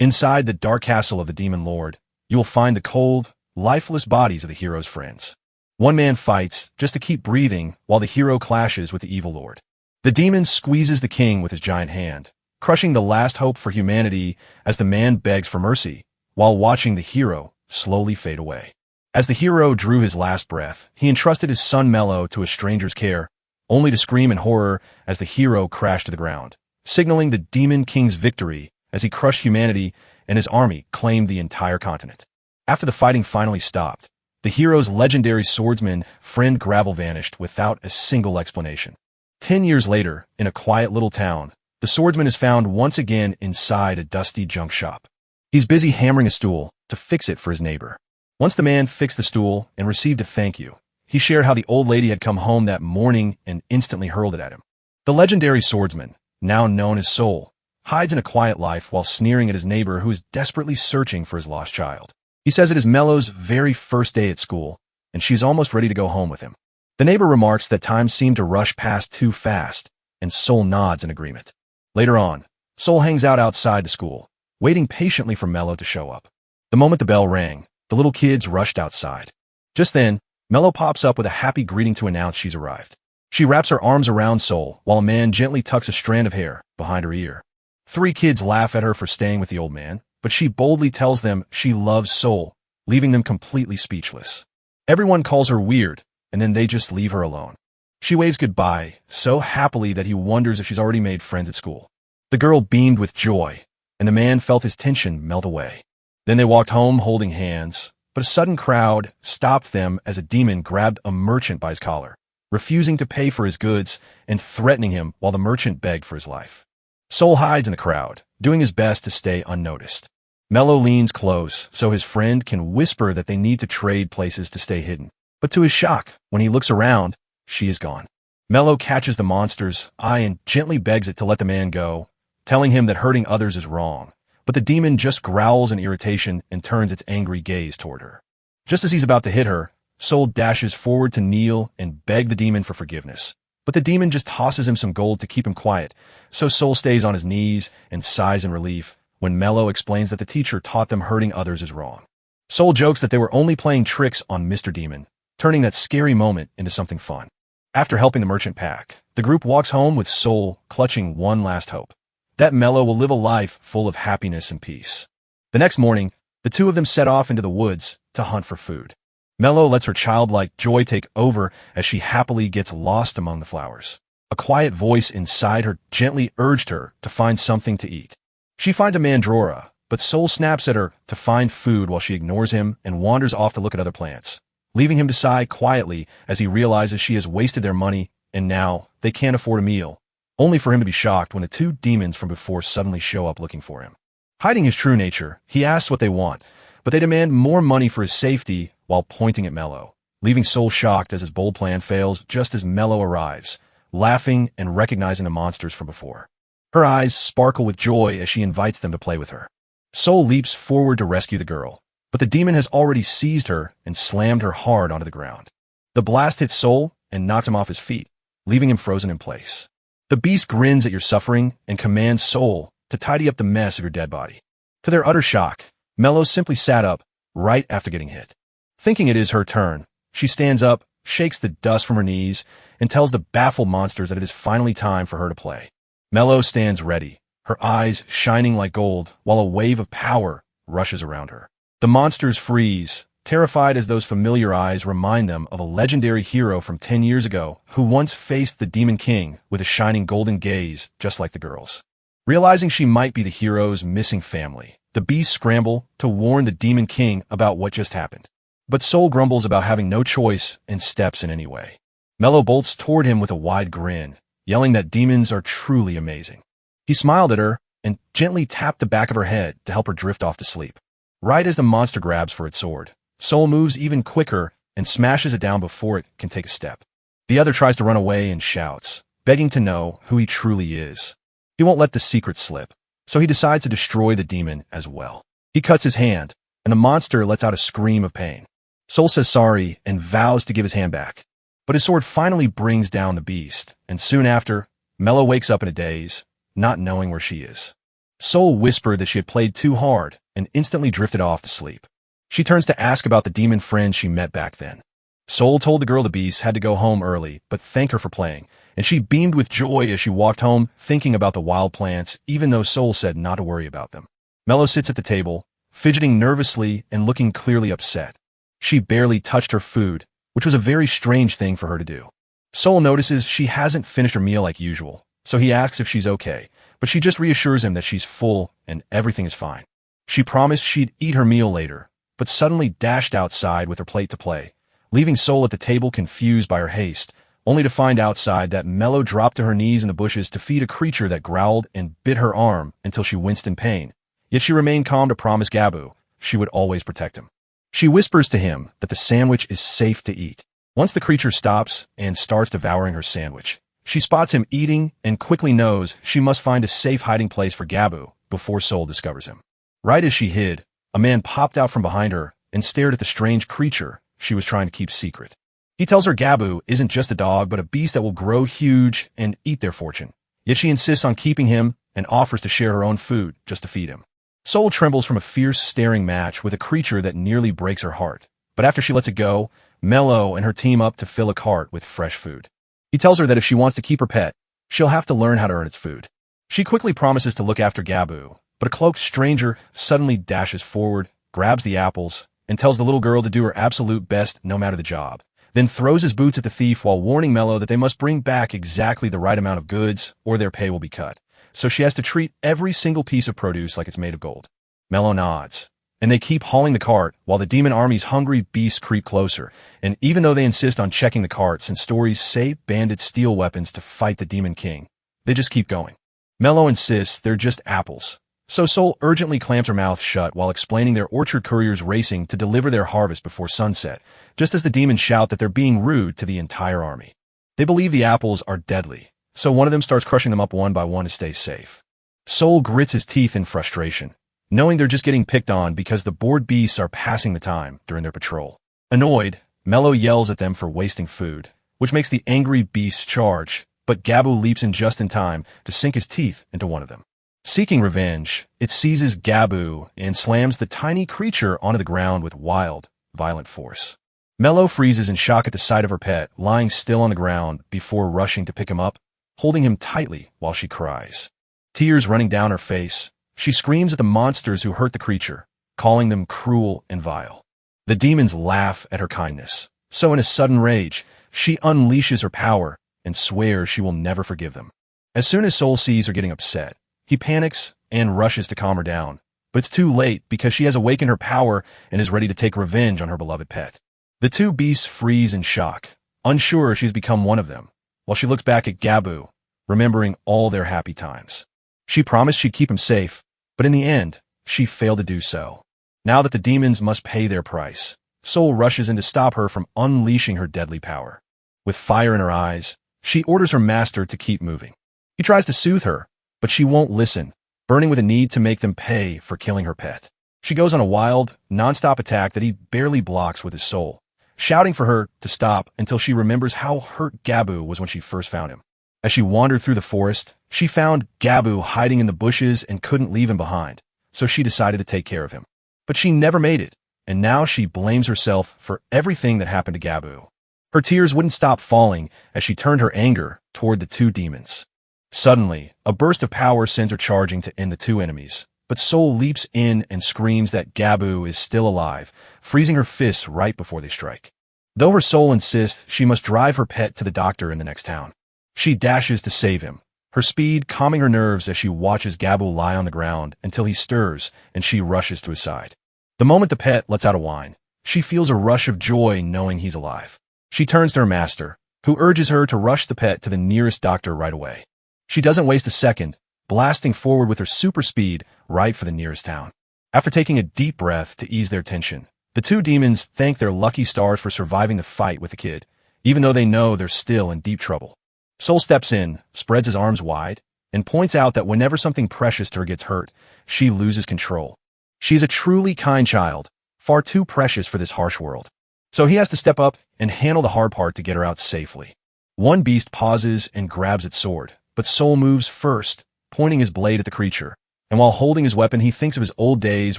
Inside the dark castle of the demon lord, you will find the cold, lifeless bodies of the hero's friends. One man fights just to keep breathing while the hero clashes with the evil lord. The demon squeezes the king with his giant hand, crushing the last hope for humanity as the man begs for mercy, while watching the hero slowly fade away. As the hero drew his last breath, he entrusted his son Mello to a stranger's care, only to scream in horror as the hero crashed to the ground, signaling the demon king's victory as he crushed humanity and his army claimed the entire continent. After the fighting finally stopped, the hero's legendary swordsman friend Gravel vanished without a single explanation. 10 years later, in a quiet little town, the swordsman is found once again inside a dusty junk shop. He's busy hammering a stool to fix it for his neighbor. Once the man fixed the stool and received a thank you, he shared how the old lady had come home that morning and instantly hurled it at him. The legendary swordsman, now known as Soul, hides in a quiet life while sneering at his neighbor who is desperately searching for his lost child. He says it is Mello's very first day at school, and she's almost ready to go home with him. The neighbor remarks that time seemed to rush past too fast, and Soul nods in agreement. Later on, Soul hangs out outside the school, waiting patiently for Mello to show up. The moment the bell rang, the little kids rushed outside. Just then, Mello pops up with a happy greeting to announce she's arrived. She wraps her arms around Soul while a man gently tucks a strand of hair behind her ear. 3 kids laugh at her for staying with the old man, but she boldly tells them she loves Soul, leaving them completely speechless. Everyone calls her weird, and then they just leave her alone. She waves goodbye, so happily that he wonders if she's already made friends at school. The girl beamed with joy, and the man felt his tension melt away. Then they walked home holding hands, but a sudden crowd stopped them as a demon grabbed a merchant by his collar, refusing to pay for his goods and threatening him while the merchant begged for his life. Soul hides in the crowd, doing his best to stay unnoticed. Mello leans close so his friend can whisper that they need to trade places to stay hidden. But to his shock, when he looks around, she is gone. Mello catches the monster's eye and gently begs it to let the man go, telling him that hurting others is wrong. But the demon just growls in irritation and turns its angry gaze toward her. Just as he's about to hit her, Soul dashes forward to kneel and beg the demon for forgiveness. But the demon just tosses him some gold to keep him quiet, so Soul stays on his knees and sighs in relief when Mello explains that the teacher taught them hurting others is wrong. Soul jokes that they were only playing tricks on Mr. Demon, turning that scary moment into something fun. After helping the merchant pack, the group walks home with Soul clutching one last hope: that Mello will live a life full of happiness and peace. The next morning, the two of them set off into the woods to hunt for food. Mello lets her childlike joy take over as she happily gets lost among the flowers. A quiet voice inside her gently urged her to find something to eat. She finds a mandrora, but Soul snaps at her to find food while she ignores him and wanders off to look at other plants, leaving him to sigh quietly as he realizes she has wasted their money and now they can't afford a meal, only for him to be shocked when the 2 demons from before suddenly show up looking for him. Hiding his true nature, he asks what they want, but they demand more money for his safety while pointing at Mello, leaving Soul shocked as his bold plan fails just as Mello arrives, laughing and recognizing the monsters from before. Her eyes sparkle with joy as she invites them to play with her. Soul leaps forward to rescue the girl, but the demon has already seized her and slammed her hard onto the ground. The blast hits Soul and knocks him off his feet, leaving him frozen in place. The beast grins at your suffering and commands Soul to tidy up the mess of your dead body. To their utter shock, Mello simply sat up right after getting hit. Thinking it is her turn, she stands up, shakes the dust from her knees, and tells the baffled monsters that it is finally time for her to play. Mello stands ready, her eyes shining like gold, while a wave of power rushes around her. The monsters freeze, terrified as those familiar eyes remind them of a legendary hero from 10 years ago who once faced the Demon King with a shining golden gaze just like the girls. Realizing she might be the hero's missing family, the beasts scramble to warn the Demon King about what just happened. But Soul grumbles about having no choice and steps in anyway. Mello bolts toward him with a wide grin, yelling that demons are truly amazing. He smiled at her and gently tapped the back of her head to help her drift off to sleep. Right as the monster grabs for its sword, Soul moves even quicker and smashes it down before it can take a step. The other tries to run away and shouts, begging to know who he truly is. He won't let the secret slip, so he decides to destroy the demon as well. He cuts his hand, and the monster lets out a scream of pain. Soul says sorry and vows to give his hand back. But his sword finally brings down the beast, and soon after, Mello wakes up in a daze, not knowing where she is. Soul whispered that she had played too hard and instantly drifted off to sleep. She turns to ask about the demon friends she met back then. Soul told the girl the beast had to go home early, but thanked her for playing, and she beamed with joy as she walked home, thinking about the wild plants, even though Soul said not to worry about them. Mello sits at the table, fidgeting nervously and looking clearly upset. She barely touched her food, which was a very strange thing for her to do. Soul notices she hasn't finished her meal like usual, so he asks if she's okay, but she just reassures him that she's full and everything is fine. She promised she'd eat her meal later, but suddenly dashed outside with her plate to play, leaving Soul at the table confused by her haste, only to find outside that Mello dropped to her knees in the bushes to feed a creature that growled and bit her arm until she winced in pain. Yet she remained calm to promise Gabu she would always protect him. She whispers to him that the sandwich is safe to eat. Once the creature stops and starts devouring her sandwich, she spots him eating and quickly knows she must find a safe hiding place for Gabu before Soul discovers him. Right as she hid, a man popped out from behind her and stared at the strange creature she was trying to keep secret. He tells her Gabu isn't just a dog but a beast that will grow huge and eat their fortune. Yet she insists on keeping him and offers to share her own food just to feed him. Soul trembles from a fierce staring match with a creature that nearly breaks her heart, but after she lets it go, Mello and her team up to fill a cart with fresh food. He tells her that if she wants to keep her pet, she'll have to learn how to earn its food. She quickly promises to look after Gabu, but a cloaked stranger suddenly dashes forward, grabs the apples, and tells the little girl to do her absolute best no matter the job, then throws his boots at the thief while warning Mello that they must bring back exactly the right amount of goods or their pay will be cut. So she has to treat every single piece of produce like it's made of gold. Mello nods, and they keep hauling the cart while the demon army's hungry beasts creep closer, and even though they insist on checking the cart since stories say bandits steal weapons to fight the demon king, they just keep going. Mello insists they're just apples, so Soul urgently clamps her mouth shut while explaining their orchard couriers racing to deliver their harvest before sunset, just as the demons shout that they're being rude to the entire army. They believe the apples are deadly, so one of them starts crushing them up one by one to stay safe. Soul grits his teeth in frustration, knowing they're just getting picked on because the bored beasts are passing the time during their patrol. Annoyed, Mello yells at them for wasting food, which makes the angry beasts charge, but Gabu leaps in just in time to sink his teeth into one of them. Seeking revenge, it seizes Gabu and slams the tiny creature onto the ground with wild, violent force. Mello freezes in shock at the sight of her pet lying still on the ground before rushing to pick him up, holding him tightly while she cries. Tears running down her face, she screams at the monsters who hurt the creature, calling them cruel and vile. The demons laugh at her kindness, so in a sudden rage, she unleashes her power and swears she will never forgive them. As soon as Soul sees her getting upset, he panics and rushes to calm her down, but it's too late because she has awakened her power and is ready to take revenge on her beloved pet. The two beasts freeze in shock, unsure she's become one of them, while she looks back at Gabu, remembering all their happy times. She promised she'd keep him safe, but in the end, she failed to do so. Now that the demons must pay their price, Soul rushes in to stop her from unleashing her deadly power. With fire in her eyes, she orders her master to keep moving. He tries to soothe her, but she won't listen, burning with a need to make them pay for killing her pet. She goes on a wild, non-stop attack that he barely blocks with his soul, shouting for her to stop until she remembers how hurt Gabu was when she first found him. As she wandered through the forest, she found Gabu hiding in the bushes and couldn't leave him behind, so she decided to take care of him. But she never made it, and now she blames herself for everything that happened to Gabu. Her tears wouldn't stop falling as she turned her anger toward the two demons. Suddenly, a burst of power sends her charging to end the two enemies, but Soul leaps in and screams that Gabu is still alive, freezing her fists right before they strike. Though her soul insists she must drive her pet to the doctor in the next town. She dashes to save him, her speed calming her nerves as she watches Gabu lie on the ground until he stirs and she rushes to his side. The moment the pet lets out a whine, she feels a rush of joy knowing he's alive. She turns to her master, who urges her to rush the pet to the nearest doctor right away. She doesn't waste a second, blasting forward with her super speed right for the nearest town. After taking a deep breath to ease their tension, the two demons thank their lucky stars for surviving the fight with the kid, even though they know they're still in deep trouble. Soul steps in, spreads his arms wide, and points out that whenever something precious to her gets hurt, she loses control. She's a truly kind child, far too precious for this harsh world. So he has to step up and handle the hard part to get her out safely. One beast pauses and grabs its sword, but Soul moves first, pointing his blade at the creature, And while holding his weapon, he thinks of his old days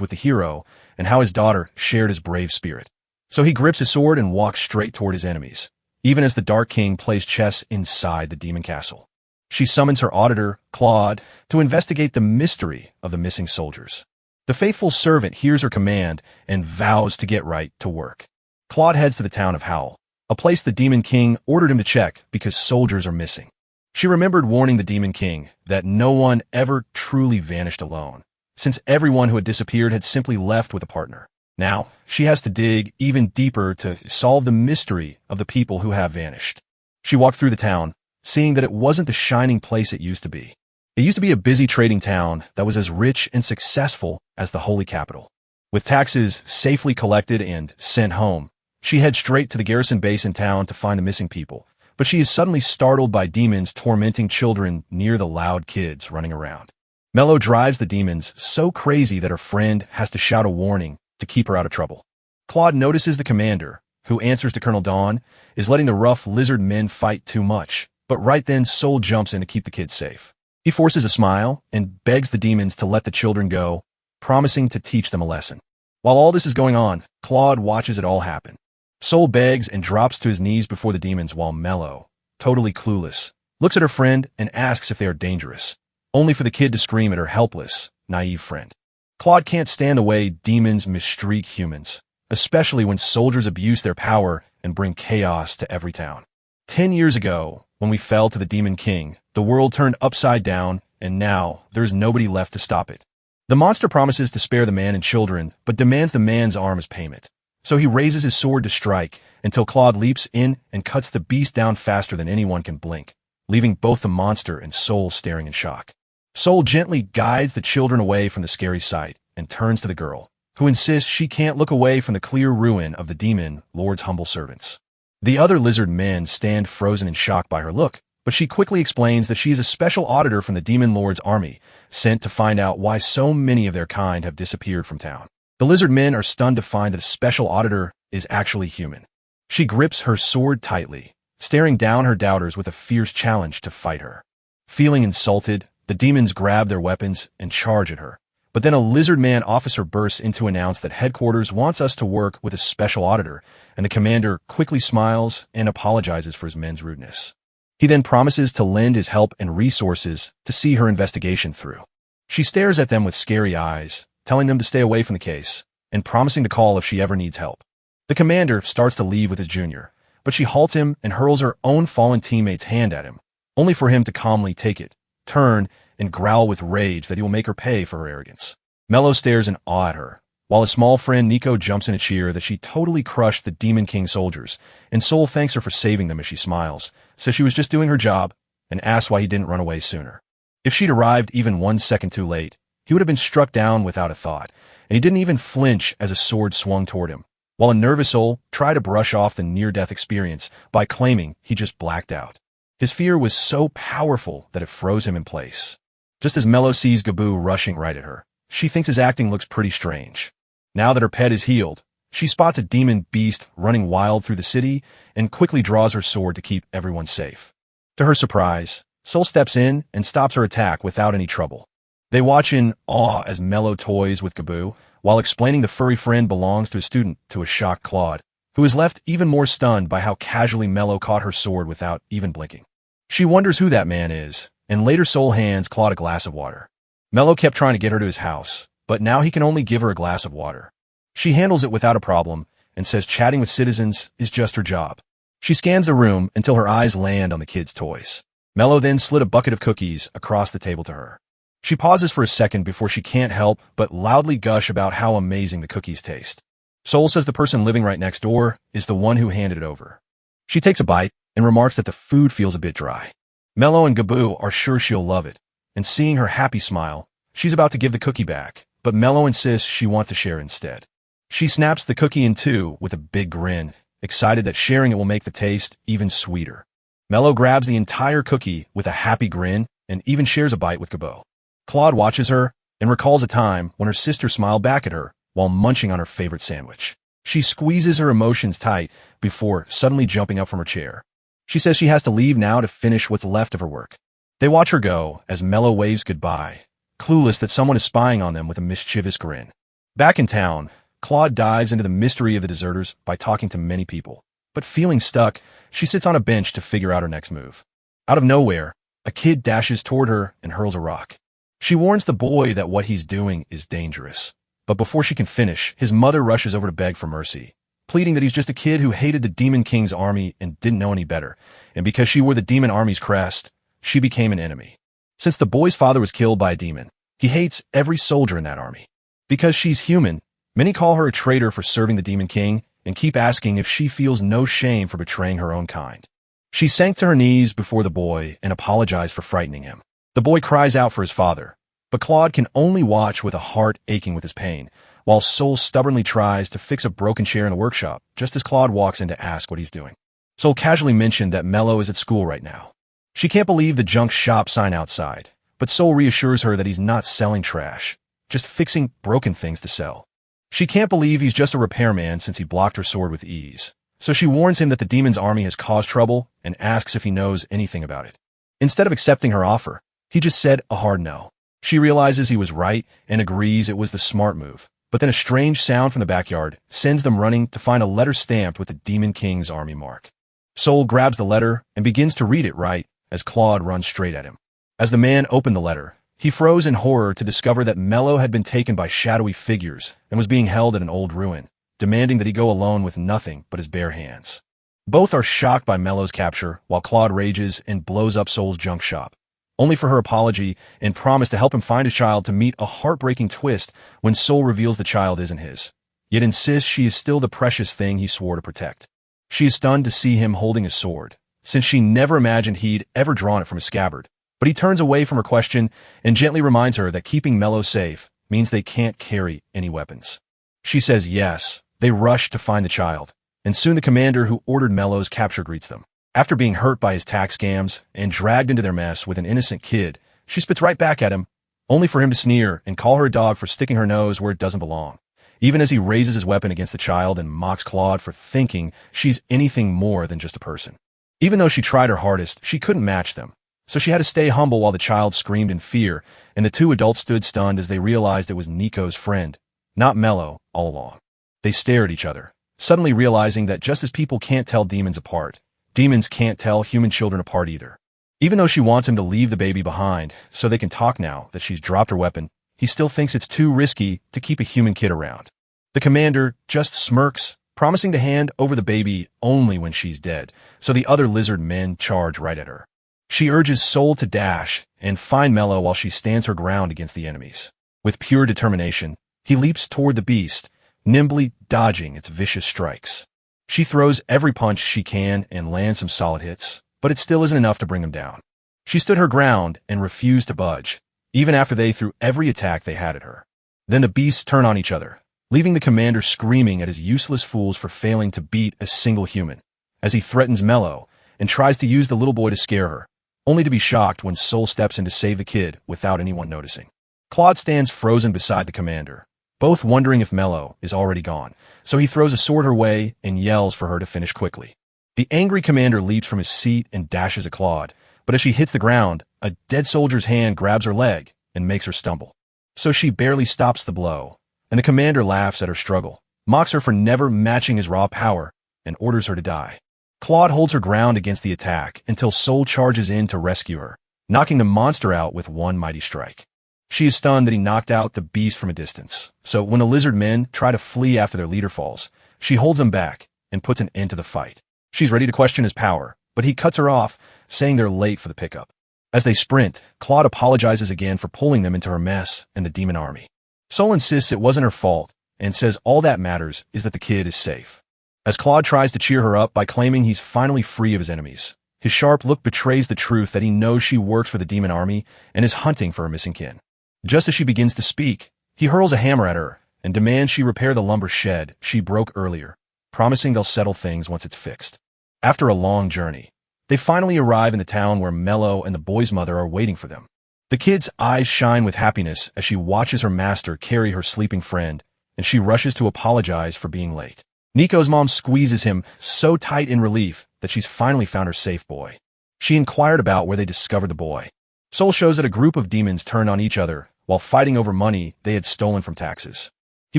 with the hero and how his daughter shared his brave spirit. So he grips his sword and walks straight toward his enemies, even as the Dark King plays chess inside the demon castle. She summons her auditor, Claude, to investigate the mystery of the missing soldiers. The faithful servant hears her command and vows to get right to work. Claude heads to the town of Howl, a place the Demon King ordered him to check because soldiers are missing. She remembered warning the Demon King that no one ever truly vanished alone, since everyone who had disappeared had simply left with a partner. Now, she has to dig even deeper to solve the mystery of the people who have vanished. She walked through the town, seeing that it wasn't the shining place it used to be. It used to be a busy trading town that was as rich and successful as the holy capital. With taxes safely collected and sent home, she heads straight to the garrison base in town to find the missing people, but she is suddenly startled by demons tormenting children near the loud kids running around. Mello drives the demons so crazy that her friend has to shout a warning to keep her out of trouble. Claude notices the commander, who answers to Colonel Dawn, is letting the rough lizard men fight too much, but right then Soul jumps in to keep the kids safe. He forces a smile and begs the demons to let the children go, promising to teach them a lesson. While all this is going on, Claude watches it all happen. Soul begs and drops to his knees before the demons while Mello, totally clueless, looks at her friend and asks if they are dangerous, only for the kid to scream at her helpless, naive friend. Claude can't stand the way demons mistreat humans, especially when soldiers abuse their power and bring chaos to every town. 10 years ago, when we fell to the Demon King, the world turned upside down, and now there's nobody left to stop it. The monster promises to spare the man and children, but demands the man's arm as payment. So he raises his sword to strike until Claude leaps in and cuts the beast down faster than anyone can blink, leaving both the monster and Soul staring in shock. Soul gently guides the children away from the scary sight and turns to the girl, who insists she can't look away from the clear ruin of the demon lord's humble servants. The other lizard men stand frozen in shock by her look, but she quickly explains that she is a special auditor from the demon lord's army, sent to find out why so many of their kind have disappeared from town. The lizard men are stunned to find that a special auditor is actually human. She grips her sword tightly, staring down her doubters with a fierce challenge to fight her. Feeling insulted, the demons grab their weapons and charge at her. But then a lizard man officer bursts in to announce that headquarters wants us to work with a special auditor, and the commander quickly smiles and apologizes for his men's rudeness. He then promises to lend his help and resources to see her investigation through. She stares at them with scary eyes, telling them to stay away from the case, and promising to call if she ever needs help. The commander starts to leave with his junior, but she halts him and hurls her own fallen teammate's hand at him, only for him to calmly take it, turn, and growl with rage that he will make her pay for her arrogance. Mello stares in awe at her, while his small friend Nico jumps in a cheer that she totally crushed the Demon King soldiers, and Soul thanks her for saving them as she smiles, says she was just doing her job, and asks why he didn't run away sooner. If she'd arrived even 1 second too late, he would have been struck down without a thought, and he didn't even flinch as a sword swung toward him, while a nervous Soul tried to brush off the near-death experience by claiming he just blacked out. His fear was so powerful that it froze him in place. Just as Mello sees Gaboo rushing right at her, she thinks his acting looks pretty strange. Now that her pet is healed, she spots a demon beast running wild through the city and quickly draws her sword to keep everyone safe. To her surprise, Soul steps in and stops her attack without any trouble. They watch in awe as Mello toys with Gaboo, while explaining the furry friend belongs to a student to a shocked Claude, who is left even more stunned by how casually Mello caught her sword without even blinking. She wonders who that man is, and later Soul hands Claude a glass of water. Mello kept trying to get her to his house, but now he can only give her a glass of water. She handles it without a problem and says chatting with citizens is just her job. She scans the room until her eyes land on the kids' toys. Mello then slid a bucket of cookies across the table to her. She pauses for a second before she can't help but loudly gush about how amazing the cookies taste. Soul says the person living right next door is the one who handed it over. She takes a bite and remarks that the food feels a bit dry. Mello and Gaboo are sure she'll love it, and seeing her happy smile, she's about to give the cookie back, but Mello insists she wants to share instead. She snaps the cookie in two with a big grin, excited that sharing it will make the taste even sweeter. Mello grabs the entire cookie with a happy grin and even shares a bite with Gaboo. Claude watches her and recalls a time when her sister smiled back at her while munching on her favorite sandwich. She squeezes her emotions tight before suddenly jumping up from her chair. She says she has to leave now to finish what's left of her work. They watch her go as Mello waves goodbye, clueless that someone is spying on them with a mischievous grin. Back in town, Claude dives into the mystery of the deserters by talking to many people. But feeling stuck, she sits on a bench to figure out her next move. Out of nowhere, a kid dashes toward her and hurls a rock. She warns the boy that what he's doing is dangerous. But before she can finish, his mother rushes over to beg for mercy, pleading that he's just a kid who hated the Demon King's army and didn't know any better, and because she wore the Demon Army's crest, she became an enemy. Since the boy's father was killed by a demon, he hates every soldier in that army. Because she's human, many call her a traitor for serving the Demon King and keep asking if she feels no shame for betraying her own kind. She sank to her knees before the boy and apologized for frightening him. The boy cries out for his father, but Claude can only watch with a heart aching with his pain, while Sol stubbornly tries to fix a broken chair in the workshop, just as Claude walks in to ask what he's doing. Sol casually mentioned that Mello is at school right now. She can't believe the junk shop sign outside, but Sol reassures her that he's not selling trash, just fixing broken things to sell. She can't believe he's just a repairman since he blocked her sword with ease, so she warns him that the demon's army has caused trouble and asks if he knows anything about it. Instead of accepting her offer, he just said a hard no. She realizes he was right and agrees it was the smart move, but then a strange sound from the backyard sends them running to find a letter stamped with the Demon King's army mark. Sol grabs the letter and begins to read it right as Claude runs straight at him. As the man opened the letter, he froze in horror to discover that Mello had been taken by shadowy figures and was being held at an old ruin, demanding that he go alone with nothing but his bare hands. Both are shocked by Mello's capture, while Claude rages and blows up Sol's junk shop, only for her apology and promise to help him find a child to meet a heartbreaking twist when Sol reveals the child isn't his, yet insists she is still the precious thing he swore to protect. She is stunned to see him holding a sword, since she never imagined he'd ever drawn it from a scabbard. But he turns away from her question and gently reminds her that keeping Mello safe means they can't carry any weapons. She says yes. They rush to find the child, and soon the commander who ordered Mello's capture greets them. After being hurt by his tax scams and dragged into their mess with an innocent kid, she spits right back at him, only for him to sneer and call her a dog for sticking her nose where it doesn't belong, even as he raises his weapon against the child and mocks Claude for thinking she's anything more than just a person. Even though she tried her hardest, she couldn't match them. So she had to stay humble while the child screamed in fear, and the two adults stood stunned as they realized it was Nico's friend, not Mello, all along. They stare at each other, suddenly realizing that just as people can't tell demons apart, demons can't tell human children apart either. Even though she wants him to leave the baby behind so they can talk now that she's dropped her weapon, he still thinks it's too risky to keep a human kid around. The commander just smirks, promising to hand over the baby only when she's dead, so the other lizard men charge right at her. She urges Sol to dash and find Mello while she stands her ground against the enemies. With pure determination, he leaps toward the beast, nimbly dodging its vicious strikes. She throws every punch she can and lands some solid hits, but it still isn't enough to bring him down. She stood her ground and refused to budge, even after they threw every attack they had at her. Then the beasts turn on each other, leaving the commander screaming at his useless fools for failing to beat a single human, as he threatens Mello and tries to use the little boy to scare her, only to be shocked when Sol steps in to save the kid without anyone noticing. Claude stands frozen beside the commander, both wondering if Mello is already gone, so he throws a sword her way and yells for her to finish quickly. The angry commander leaps from his seat and dashes at Claude, but as she hits the ground, a dead soldier's hand grabs her leg and makes her stumble. So she barely stops the blow, and the commander laughs at her struggle, mocks her for never matching his raw power, and orders her to die. Claude holds her ground against the attack until Sol charges in to rescue her, knocking the monster out with one mighty strike. She is stunned that he knocked out the beast from a distance, so when the lizard men try to flee after their leader falls, she holds them back and puts an end to the fight. She's ready to question his power, but he cuts her off, saying they're late for the pickup. As they sprint, Claude apologizes again for pulling them into her mess and the demon army. Sol insists it wasn't her fault and says all that matters is that the kid is safe. As Claude tries to cheer her up by claiming he's finally free of his enemies, his sharp look betrays the truth that he knows she works for the demon army and is hunting for her missing kin. Just as she begins to speak, he hurls a hammer at her and demands she repair the lumber shed she broke earlier, promising they'll settle things once it's fixed. After a long journey, they finally arrive in the town where Mello and the boy's mother are waiting for them. The kid's eyes shine with happiness as she watches her master carry her sleeping friend, and she rushes to apologize for being late. Nico's mom squeezes him so tight in relief that she's finally found her safe boy. She inquired about where they discovered the boy. Sol shows that a group of demons turned on each other while fighting over money they had stolen from taxes. He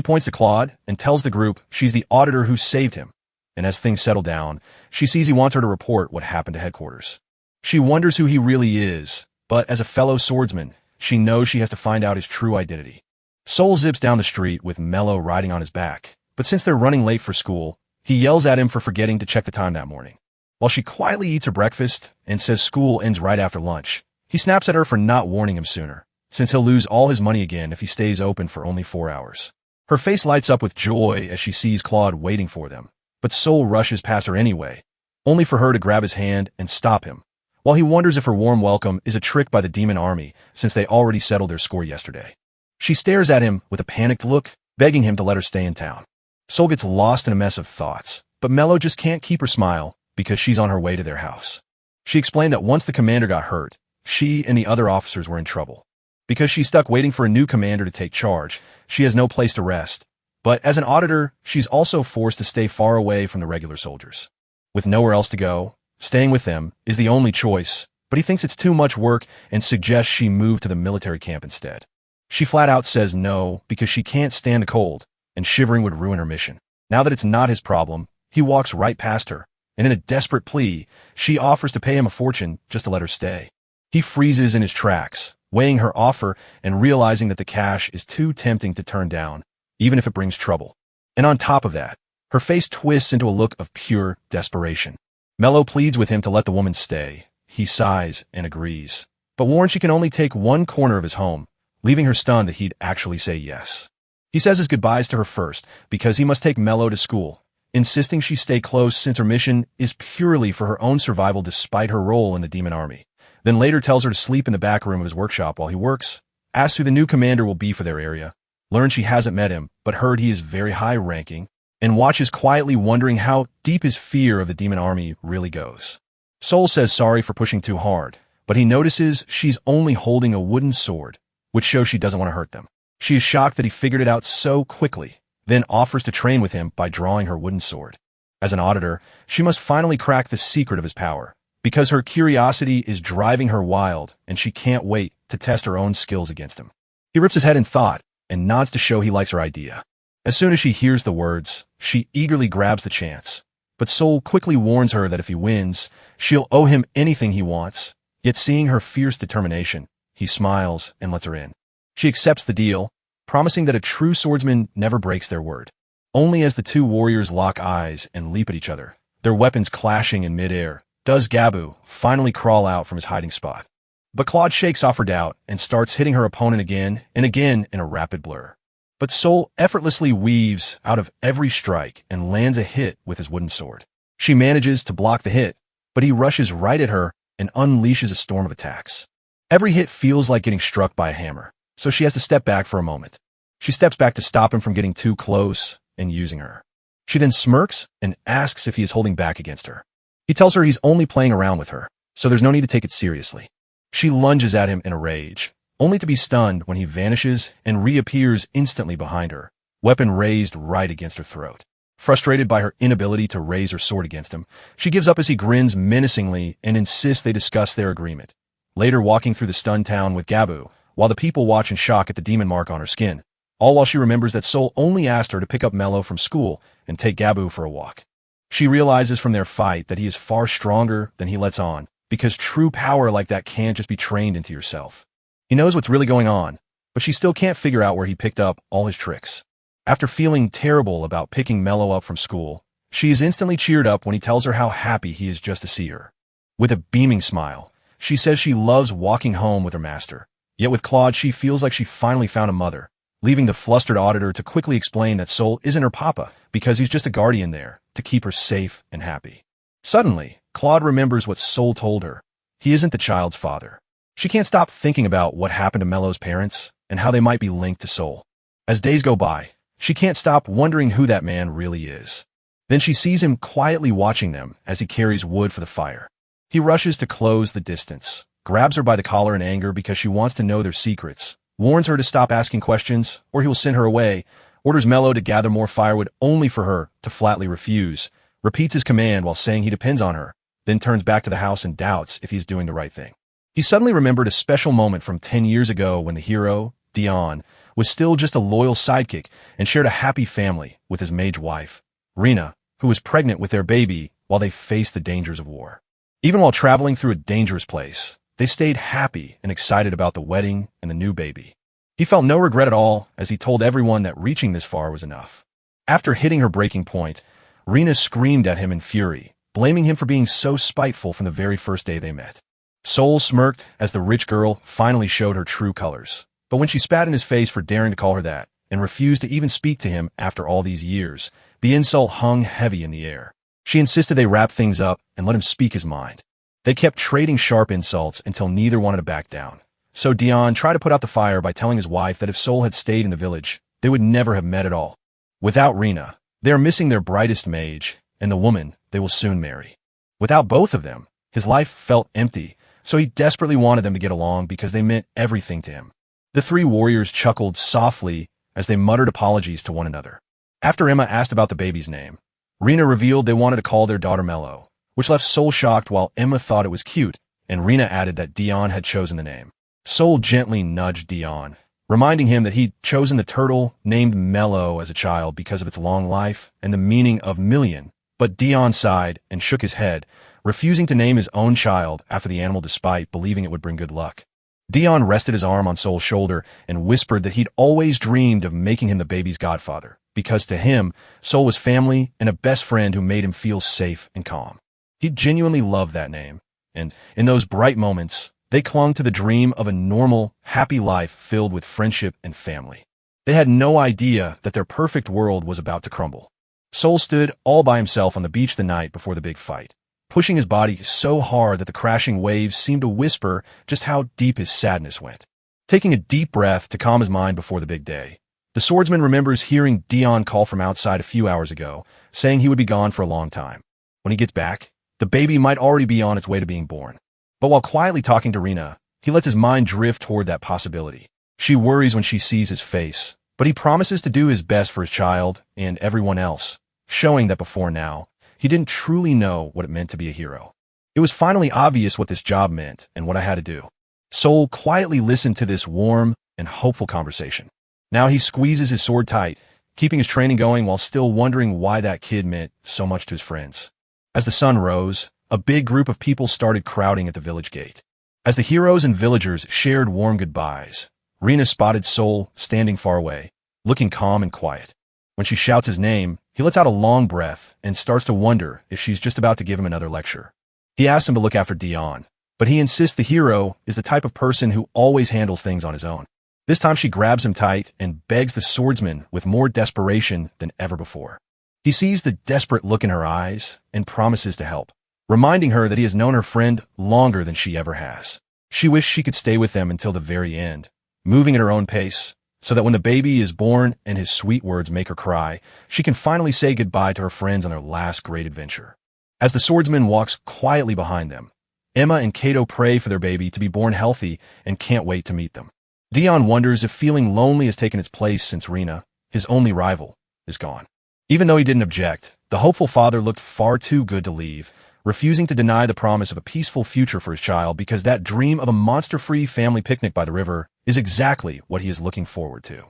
points to Claude and tells the group she's the auditor who saved him, and as things settle down, she sees he wants her to report what happened to headquarters. She wonders who he really is, but as a fellow swordsman, she knows she has to find out his true identity. Sol zips down the street with Mello riding on his back, but since they're running late for school, he yells at him for forgetting to check the time that morning. While she quietly eats her breakfast and says school ends right after lunch, he snaps at her for not warning him sooner, since he'll lose all his money again if he stays open for only 4 hours. Her face lights up with joy as she sees Claude waiting for them, but Sol rushes past her anyway, only for her to grab his hand and stop him, while he wonders if her warm welcome is a trick by the demon army since they already settled their score yesterday. She stares at him with a panicked look, begging him to let her stay in town. Sol gets lost in a mess of thoughts, but Mello just can't keep her smile because she's on her way to their house. She explained that once the commander got hurt, she and the other officers were in trouble. Because she's stuck waiting for a new commander to take charge, she has no place to rest. But as an auditor, she's also forced to stay far away from the regular soldiers. With nowhere else to go, staying with them is the only choice, but he thinks it's too much work and suggests she move to the military camp instead. She flat out says no because she can't stand the cold, and shivering would ruin her mission. Now that it's not his problem, he walks right past her, and in a desperate plea, she offers to pay him a fortune just to let her stay. He freezes in his tracks, weighing her offer and realizing that the cash is too tempting to turn down, even if it brings trouble. And on top of that, her face twists into a look of pure desperation. Mello pleads with him to let the woman stay. He sighs and agrees, but warns she can only take one corner of his home, leaving her stunned that he'd actually say yes. He says his goodbyes to her first because he must take Mello to school, insisting she stay close since her mission is purely for her own survival despite her role in the demon army. Then later tells her to sleep in the back room of his workshop while he works, asks who the new commander will be for their area, learns she hasn't met him but heard he is very high-ranking, and watches quietly wondering how deep his fear of the demon army really goes. Sol says sorry for pushing too hard, but he notices she's only holding a wooden sword, which shows she doesn't want to hurt them. She is shocked that he figured it out so quickly, then offers to train with him by drawing her wooden sword. As an auditor, she must finally crack the secret of his power, because her curiosity is driving her wild and she can't wait to test her own skills against him. He rips his head in thought and nods to show he likes her idea. As soon as she hears the words, she eagerly grabs the chance, but Sol quickly warns her that if he wins, she'll owe him anything he wants, yet seeing her fierce determination, he smiles and lets her in. She accepts the deal, promising that a true swordsman never breaks their word. Only as the two warriors lock eyes and leap at each other, their weapons clashing in midair, does Gabu finally crawl out from his hiding spot. But Claude shakes off her doubt and starts hitting her opponent again and again in a rapid blur. But Sol effortlessly weaves out of every strike and lands a hit with his wooden sword. She manages to block the hit, but he rushes right at her and unleashes a storm of attacks. Every hit feels like getting struck by a hammer, so she has to step back for a moment. She steps back to stop him from getting too close and using her. She then smirks and asks if he is holding back against her. He tells her he's only playing around with her, so there's no need to take it seriously. She lunges at him in a rage, only to be stunned when he vanishes and reappears instantly behind her, weapon raised right against her throat. Frustrated by her inability to raise her sword against him, she gives up as he grins menacingly and insists they discuss their agreement. Later walking through the stunned town with Gabu, while the people watch in shock at the demon mark on her skin, all while she remembers that Sol only asked her to pick up Mello from school and take Gabu for a walk. She realizes from their fight that he is far stronger than he lets on, because true power like that can't just be trained into yourself. He knows what's really going on, but she still can't figure out where he picked up all his tricks. After feeling terrible about picking Mello up from school, she is instantly cheered up when he tells her how happy he is just to see her. With a beaming smile, she says she loves walking home with her master, yet with Claude she feels like she finally found a mother, leaving the flustered auditor to quickly explain that Sol isn't her papa because he's just a guardian there to keep her safe and happy. Suddenly, Claude remembers what Sol told her. He isn't the child's father. She can't stop thinking about what happened to Mello's parents and how they might be linked to Sol. As days go by, she can't stop wondering who that man really is. Then she sees him quietly watching them as he carries wood for the fire. He rushes to close the distance, grabs her by the collar in anger because she wants to know their secrets, warns her to stop asking questions or he will send her away, orders Mello to gather more firewood only for her to flatly refuse, repeats his command while saying he depends on her, then turns back to the house and doubts if he's doing the right thing. He suddenly remembered a special moment from 10 years ago when the hero, Dion, was still just a loyal sidekick and shared a happy family with his mage wife, Rina, who was pregnant with their baby while they faced the dangers of war. Even while traveling through a dangerous place, they stayed happy and excited about the wedding and the new baby. He felt no regret at all as he told everyone that reaching this far was enough. After hitting her breaking point, Rina screamed at him in fury, blaming him for being so spiteful from the very first day they met. Sol smirked as the rich girl finally showed her true colors, but when she spat in his face for daring to call her that and refused to even speak to him after all these years, the insult hung heavy in the air. She insisted they wrap things up and let him speak his mind. They kept trading sharp insults until neither wanted to back down. So Dion tried to put out the fire by telling his wife that if Sol had stayed in the village, they would never have met at all. Without Rina, they are missing their brightest mage and the woman they will soon marry. Without both of them, his life felt empty, so he desperately wanted them to get along because they meant everything to him. The three warriors chuckled softly as they muttered apologies to one another. After Emma asked about the baby's name, Rina revealed they wanted to call their daughter Mello, which left Sol shocked while Emma thought it was cute, and Rina added that Dion had chosen the name. Sol gently nudged Dion, reminding him that he'd chosen the turtle named Mello as a child because of its long life and the meaning of million, but Dion sighed and shook his head, refusing to name his own child after the animal despite believing it would bring good luck. Dion rested his arm on Sol's shoulder and whispered that he'd always dreamed of making him the baby's godfather, because to him, Sol was family and a best friend who made him feel safe and calm. He genuinely loved that name, and in those bright moments, they clung to the dream of a normal, happy life filled with friendship and family. They had no idea that their perfect world was about to crumble. Sol stood all by himself on the beach the night before the big fight, pushing his body so hard that the crashing waves seemed to whisper just how deep his sadness went. Taking a deep breath to calm his mind before the big day, the swordsman remembers hearing Dion call from outside a few hours ago, saying he would be gone for a long time. When he gets back, the baby might already be on its way to being born. But while quietly talking to Rina, he lets his mind drift toward that possibility. She worries when she sees his face, but he promises to do his best for his child and everyone else, showing that before now, he didn't truly know what it meant to be a hero. It was finally obvious what this job meant and what I had to do. Sol quietly listened to this warm and hopeful conversation. Now he squeezes his sword tight, keeping his training going while still wondering why that kid meant so much to his friends. As the sun rose, a big group of people started crowding at the village gate. As the heroes and villagers shared warm goodbyes, Rina spotted Sol standing far away, looking calm and quiet. When she shouts his name, he lets out a long breath and starts to wonder if she's just about to give him another lecture. He asks him to look after Dion, but he insists the hero is the type of person who always handles things on his own. This time she grabs him tight and begs the swordsman with more desperation than ever before. He sees the desperate look in her eyes and promises to help, reminding her that he has known her friend longer than she ever has. She wished she could stay with them until the very end, moving at her own pace, so that when the baby is born and his sweet words make her cry, she can finally say goodbye to her friends on their last great adventure. As the swordsman walks quietly behind them, Emma and Kato pray for their baby to be born healthy and can't wait to meet them. Dion wonders if feeling lonely has taken its place since Rina, his only rival, is gone. Even though he didn't object, the hopeful father looked far too good to leave, refusing to deny the promise of a peaceful future for his child because that dream of a monster-free family picnic by the river is exactly what he is looking forward to.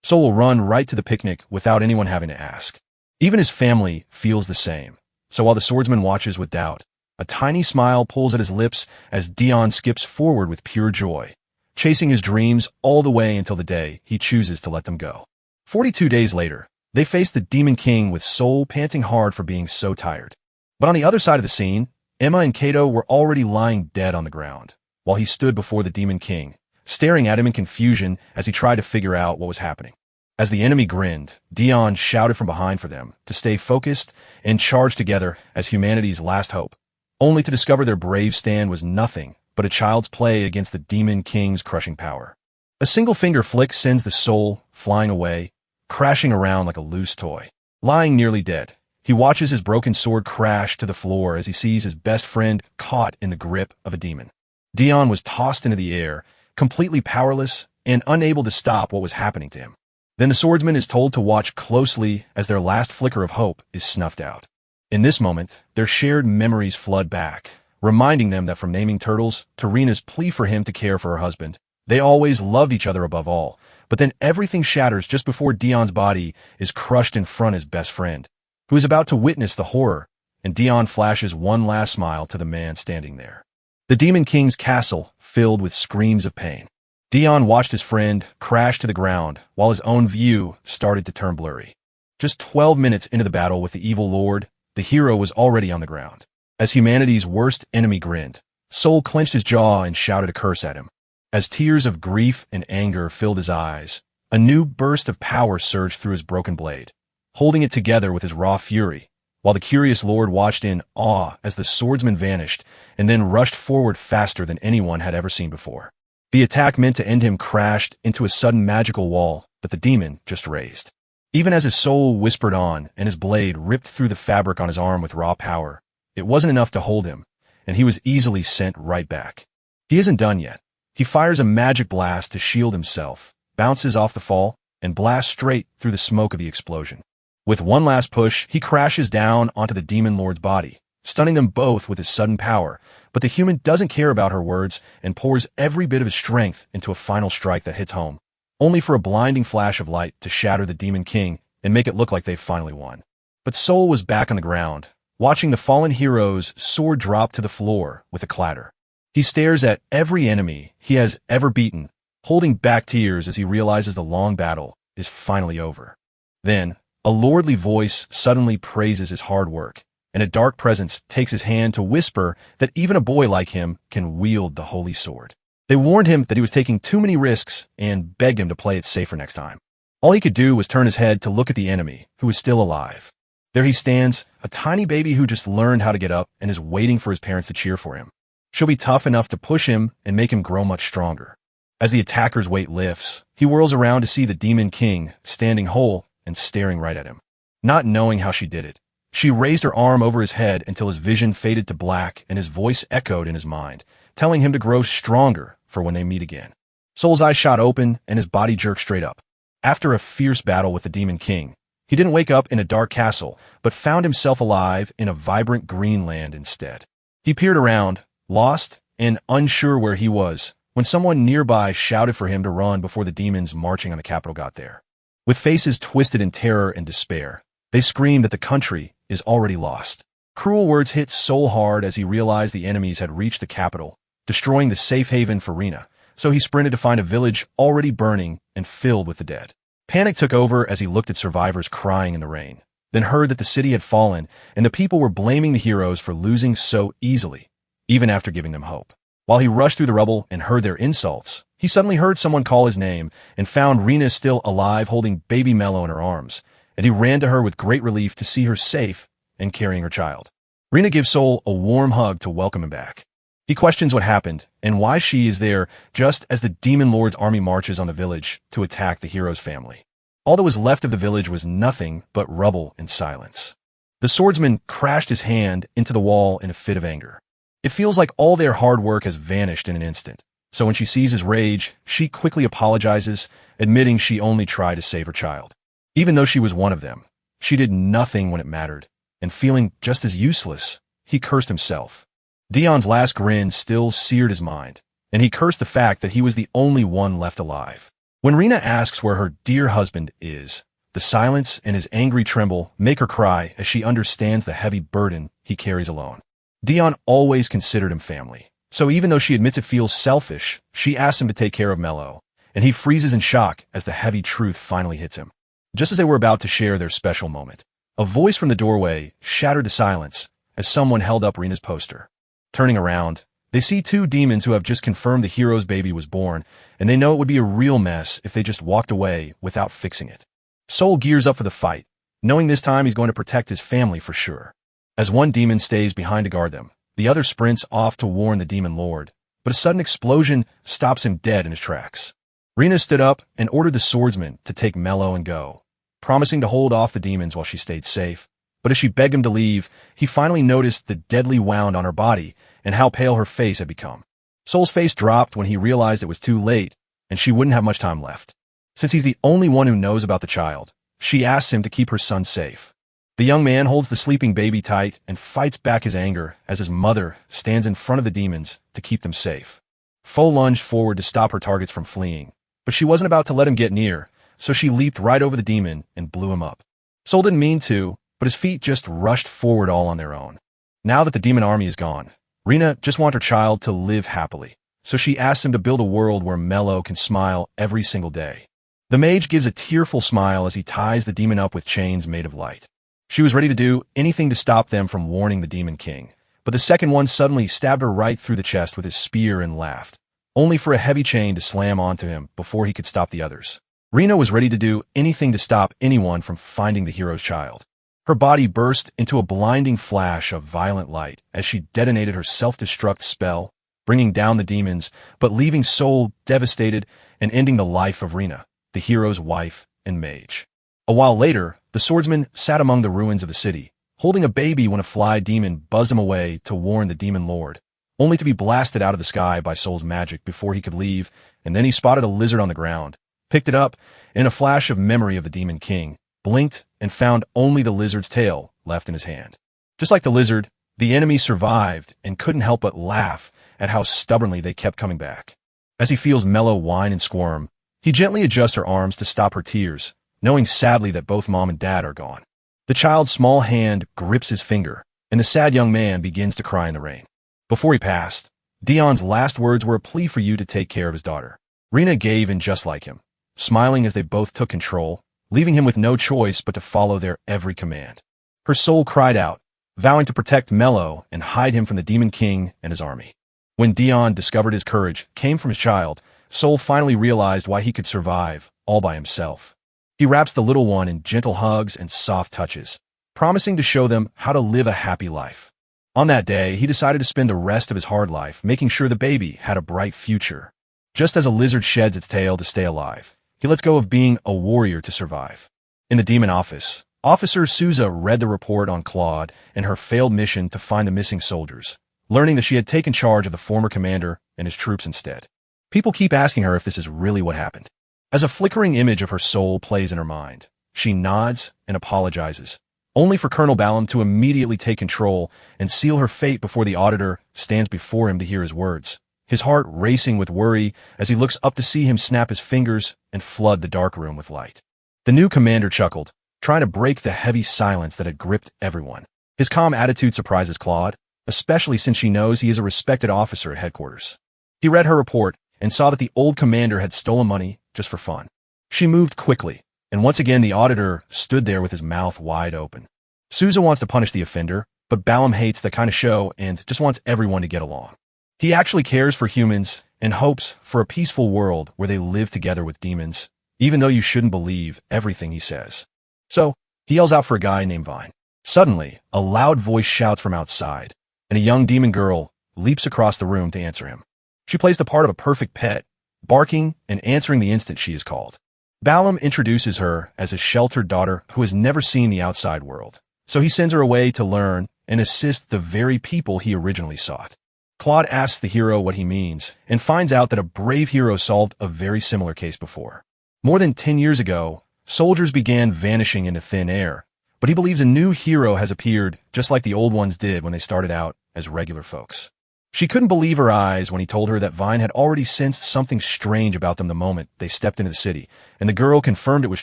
Sol will run right to the picnic without anyone having to ask. Even his family feels the same. So while the swordsman watches with doubt, a tiny smile pulls at his lips as Dion skips forward with pure joy, chasing his dreams all the way until the day he chooses to let them go. 42 days later, they face the Demon King with Sol panting hard for being so tired. But on the other side of the scene, Emma and Kato were already lying dead on the ground, while he stood before the Demon King, staring at him in confusion as he tried to figure out what was happening. As the enemy grinned, Dion shouted from behind for them to stay focused and charge together as humanity's last hope, only to discover their brave stand was nothing but a child's play against the Demon King's crushing power. A single finger flick sends the soul flying away, crashing around like a loose toy. Lying nearly dead, he watches his broken sword crash to the floor as he sees his best friend caught in the grip of a demon. Dion was tossed into the air, completely powerless and unable to stop what was happening to him. Then the swordsman is told to watch closely as their last flicker of hope is snuffed out. In this moment, their shared memories flood back, reminding them that from naming turtles to Rina's plea for him to care for her husband, They always loved each other above all, but then everything shatters just before Dion's body is crushed in front of his best friend, who is about to witness the horror, and Dion flashes one last smile to the man standing there. The Demon King's castle filled with screams of pain. Dion watched his friend crash to the ground while his own view started to turn blurry. Just 12 minutes into the battle with the evil lord, the hero was already on the ground. As humanity's worst enemy grinned, Soul clenched his jaw and shouted a curse at him. As tears of grief and anger filled his eyes, a new burst of power surged through his broken blade, holding it together with his raw fury, while the curious lord watched in awe as the swordsman vanished and then rushed forward faster than anyone had ever seen before. The attack meant to end him crashed into a sudden magical wall that the demon just raised. Even as his soul whispered on and his blade ripped through the fabric on his arm with raw power, it wasn't enough to hold him, and he was easily sent right back. He isn't done yet. He fires a magic blast to shield himself, bounces off the fall, and blasts straight through the smoke of the explosion. With one last push, he crashes down onto the demon lord's body, stunning them both with his sudden power, but the human doesn't care about her words and pours every bit of his strength into a final strike that hits home, only for a blinding flash of light to shatter the Demon King and make it look like they've finally won. But Soul was back on the ground, watching the fallen hero's sword drop to the floor with a clatter. He stares at every enemy he has ever beaten, holding back tears as he realizes the long battle is finally over. Then, a lordly voice suddenly praises his hard work, and a dark presence takes his hand to whisper that even a boy like him can wield the holy sword. They warned him that he was taking too many risks and begged him to play it safer next time. All he could do was turn his head to look at the enemy, who was still alive. There he stands, a tiny baby who just learned how to get up and is waiting for his parents to cheer for him. She'll be tough enough to push him and make him grow much stronger. As the attacker's weight lifts, he whirls around to see the Demon King standing whole and staring right at him. Not knowing how she did it, she raised her arm over his head until his vision faded to black and his voice echoed in his mind, telling him to grow stronger for when they meet again. Soul's eyes shot open and his body jerked straight up. After a fierce battle with the Demon King, he didn't wake up in a dark castle, but found himself alive in a vibrant green land instead. He peered around, lost and unsure where he was, when someone nearby shouted for him to run before the demons marching on the capital got there. With faces twisted in terror and despair, they screamed that the country is already lost. Cruel words hit Soul hard as he realized the enemies had reached the capital, destroying the safe haven for Rina, so he sprinted to find a village already burning and filled with the dead. Panic took over as he looked at survivors crying in the rain, then heard that the city had fallen and the people were blaming the heroes for losing so easily, even after giving them hope. While he rushed through the rubble and heard their insults, he suddenly heard someone call his name and found Rina still alive holding baby Mello in her arms, and he ran to her with great relief to see her safe and carrying her child. Rina gives Soul a warm hug to welcome him back. He questions what happened and why she is there just as the Demon Lord's army marches on the village to attack the hero's family. All that was left of the village was nothing but rubble and silence. The swordsman crashed his hand into the wall in a fit of anger. It feels like all their hard work has vanished in an instant. So when she sees his rage, she quickly apologizes, admitting she only tried to save her child. Even though she was one of them, she did nothing when it mattered, and feeling just as useless, he cursed himself. Dion's last grin still seared his mind, and he cursed the fact that he was the only one left alive. When Rina asks where her dear husband is, the silence and his angry tremble make her cry as she understands the heavy burden he carries alone. Dion always considered him family, so even though she admits it feels selfish, she asks him to take care of Mello, and he freezes in shock as the heavy truth finally hits him. Just as they were about to share their special moment, a voice from the doorway shattered the silence as someone held up Rina's poster. Turning around, they see two demons who have just confirmed the hero's baby was born, and they know it would be a real mess if they just walked away without fixing it. Soul gears up for the fight, knowing this time he's going to protect his family for sure. As one demon stays behind to guard them, the other sprints off to warn the demon lord, but a sudden explosion stops him dead in his tracks. Rina stood up and ordered the swordsman to take Mello and go, promising to hold off the demons while she stayed safe. But as she begged him to leave, he finally noticed the deadly wound on her body and how pale her face had become. Soul's face dropped when he realized it was too late and she wouldn't have much time left. Since he's the only one who knows about the child, she asks him to keep her son safe. The young man holds the sleeping baby tight and fights back his anger as his mother stands in front of the demons to keep them safe. Fo lunged forward to stop her targets from fleeing, but she wasn't about to let him get near, so she leaped right over the demon and blew him up. Sol didn't mean to, but his feet just rushed forward all on their own. Now that the demon army is gone, Rina just wants her child to live happily, so she asks him to build a world where Mello can smile every single day. The mage gives a tearful smile as he ties the demon up with chains made of light. She was ready to do anything to stop them from warning the Demon King, but the second one suddenly stabbed her right through the chest with his spear and laughed, only for a heavy chain to slam onto him before he could stop the others. Rina was ready to do anything to stop anyone from finding the hero's child. Her body burst into a blinding flash of violent light as she detonated her self-destruct spell, bringing down the demons, but leaving Sol devastated and ending the life of Rina, the hero's wife and mage. A while later, the swordsman sat among the ruins of the city, holding a baby when a fly demon buzzed him away to warn the demon lord, only to be blasted out of the sky by Sol's magic before he could leave, and then he spotted a lizard on the ground, picked it up, and in a flash of memory of the Demon King, blinked and found only the lizard's tail left in his hand. Just like the lizard, the enemy survived and couldn't help but laugh at how stubbornly they kept coming back. As he feels Mello whine and squirm, he gently adjusts her arms to stop her tears, knowing sadly that both mom and dad are gone. The child's small hand grips his finger, and the sad young man begins to cry in the rain. Before he passed, Dion's last words were a plea for you to take care of his daughter. Rina gave in just like him, smiling as they both took control, leaving him with no choice but to follow their every command. Her soul cried out, vowing to protect Mello and hide him from the Demon King and his army. When Dion discovered his courage came from his child, Sol finally realized why he could survive all by himself. He wraps the little one in gentle hugs and soft touches, promising to show them how to live a happy life. On that day, he decided to spend the rest of his hard life making sure the baby had a bright future. Just as a lizard sheds its tail to stay alive, he lets go of being a warrior to survive. In the demon office, Officer Souza read the report on Claude and her failed mission to find the missing soldiers, learning that she had taken charge of the former commander and his troops instead. People keep asking her if this is really what happened. As a flickering image of her soul plays in her mind, she nods and apologizes, only for Colonel Ballum to immediately take control and seal her fate before the auditor stands before him to hear his words, his heart racing with worry as he looks up to see him snap his fingers and flood the dark room with light. The new commander chuckled, trying to break the heavy silence that had gripped everyone. His calm attitude surprises Claude, especially since she knows he is a respected officer at headquarters. He read her report and saw that the old commander had stolen money just for fun. She moved quickly, and once again the auditor stood there with his mouth wide open. Souza wants to punish the offender, but Ballum hates that kind of show and just wants everyone to get along. He actually cares for humans and hopes for a peaceful world where they live together with demons, even though you shouldn't believe everything he says. So, he yells out for a guy named Vine. Suddenly, a loud voice shouts from outside, and a young demon girl leaps across the room to answer him. She plays the part of a perfect pet, barking and answering the instant she is called. Ballum introduces her as his sheltered daughter who has never seen the outside world, so he sends her away to learn and assist the very people he originally sought. Claude asks the hero what he means and finds out that a brave hero solved a very similar case before. More than 10 years ago, soldiers began vanishing into thin air, but he believes a new hero has appeared just like the old ones did when they started out as regular folks. She couldn't believe her eyes when he told her that Vine had already sensed something strange about them the moment they stepped into the city, and the girl confirmed it was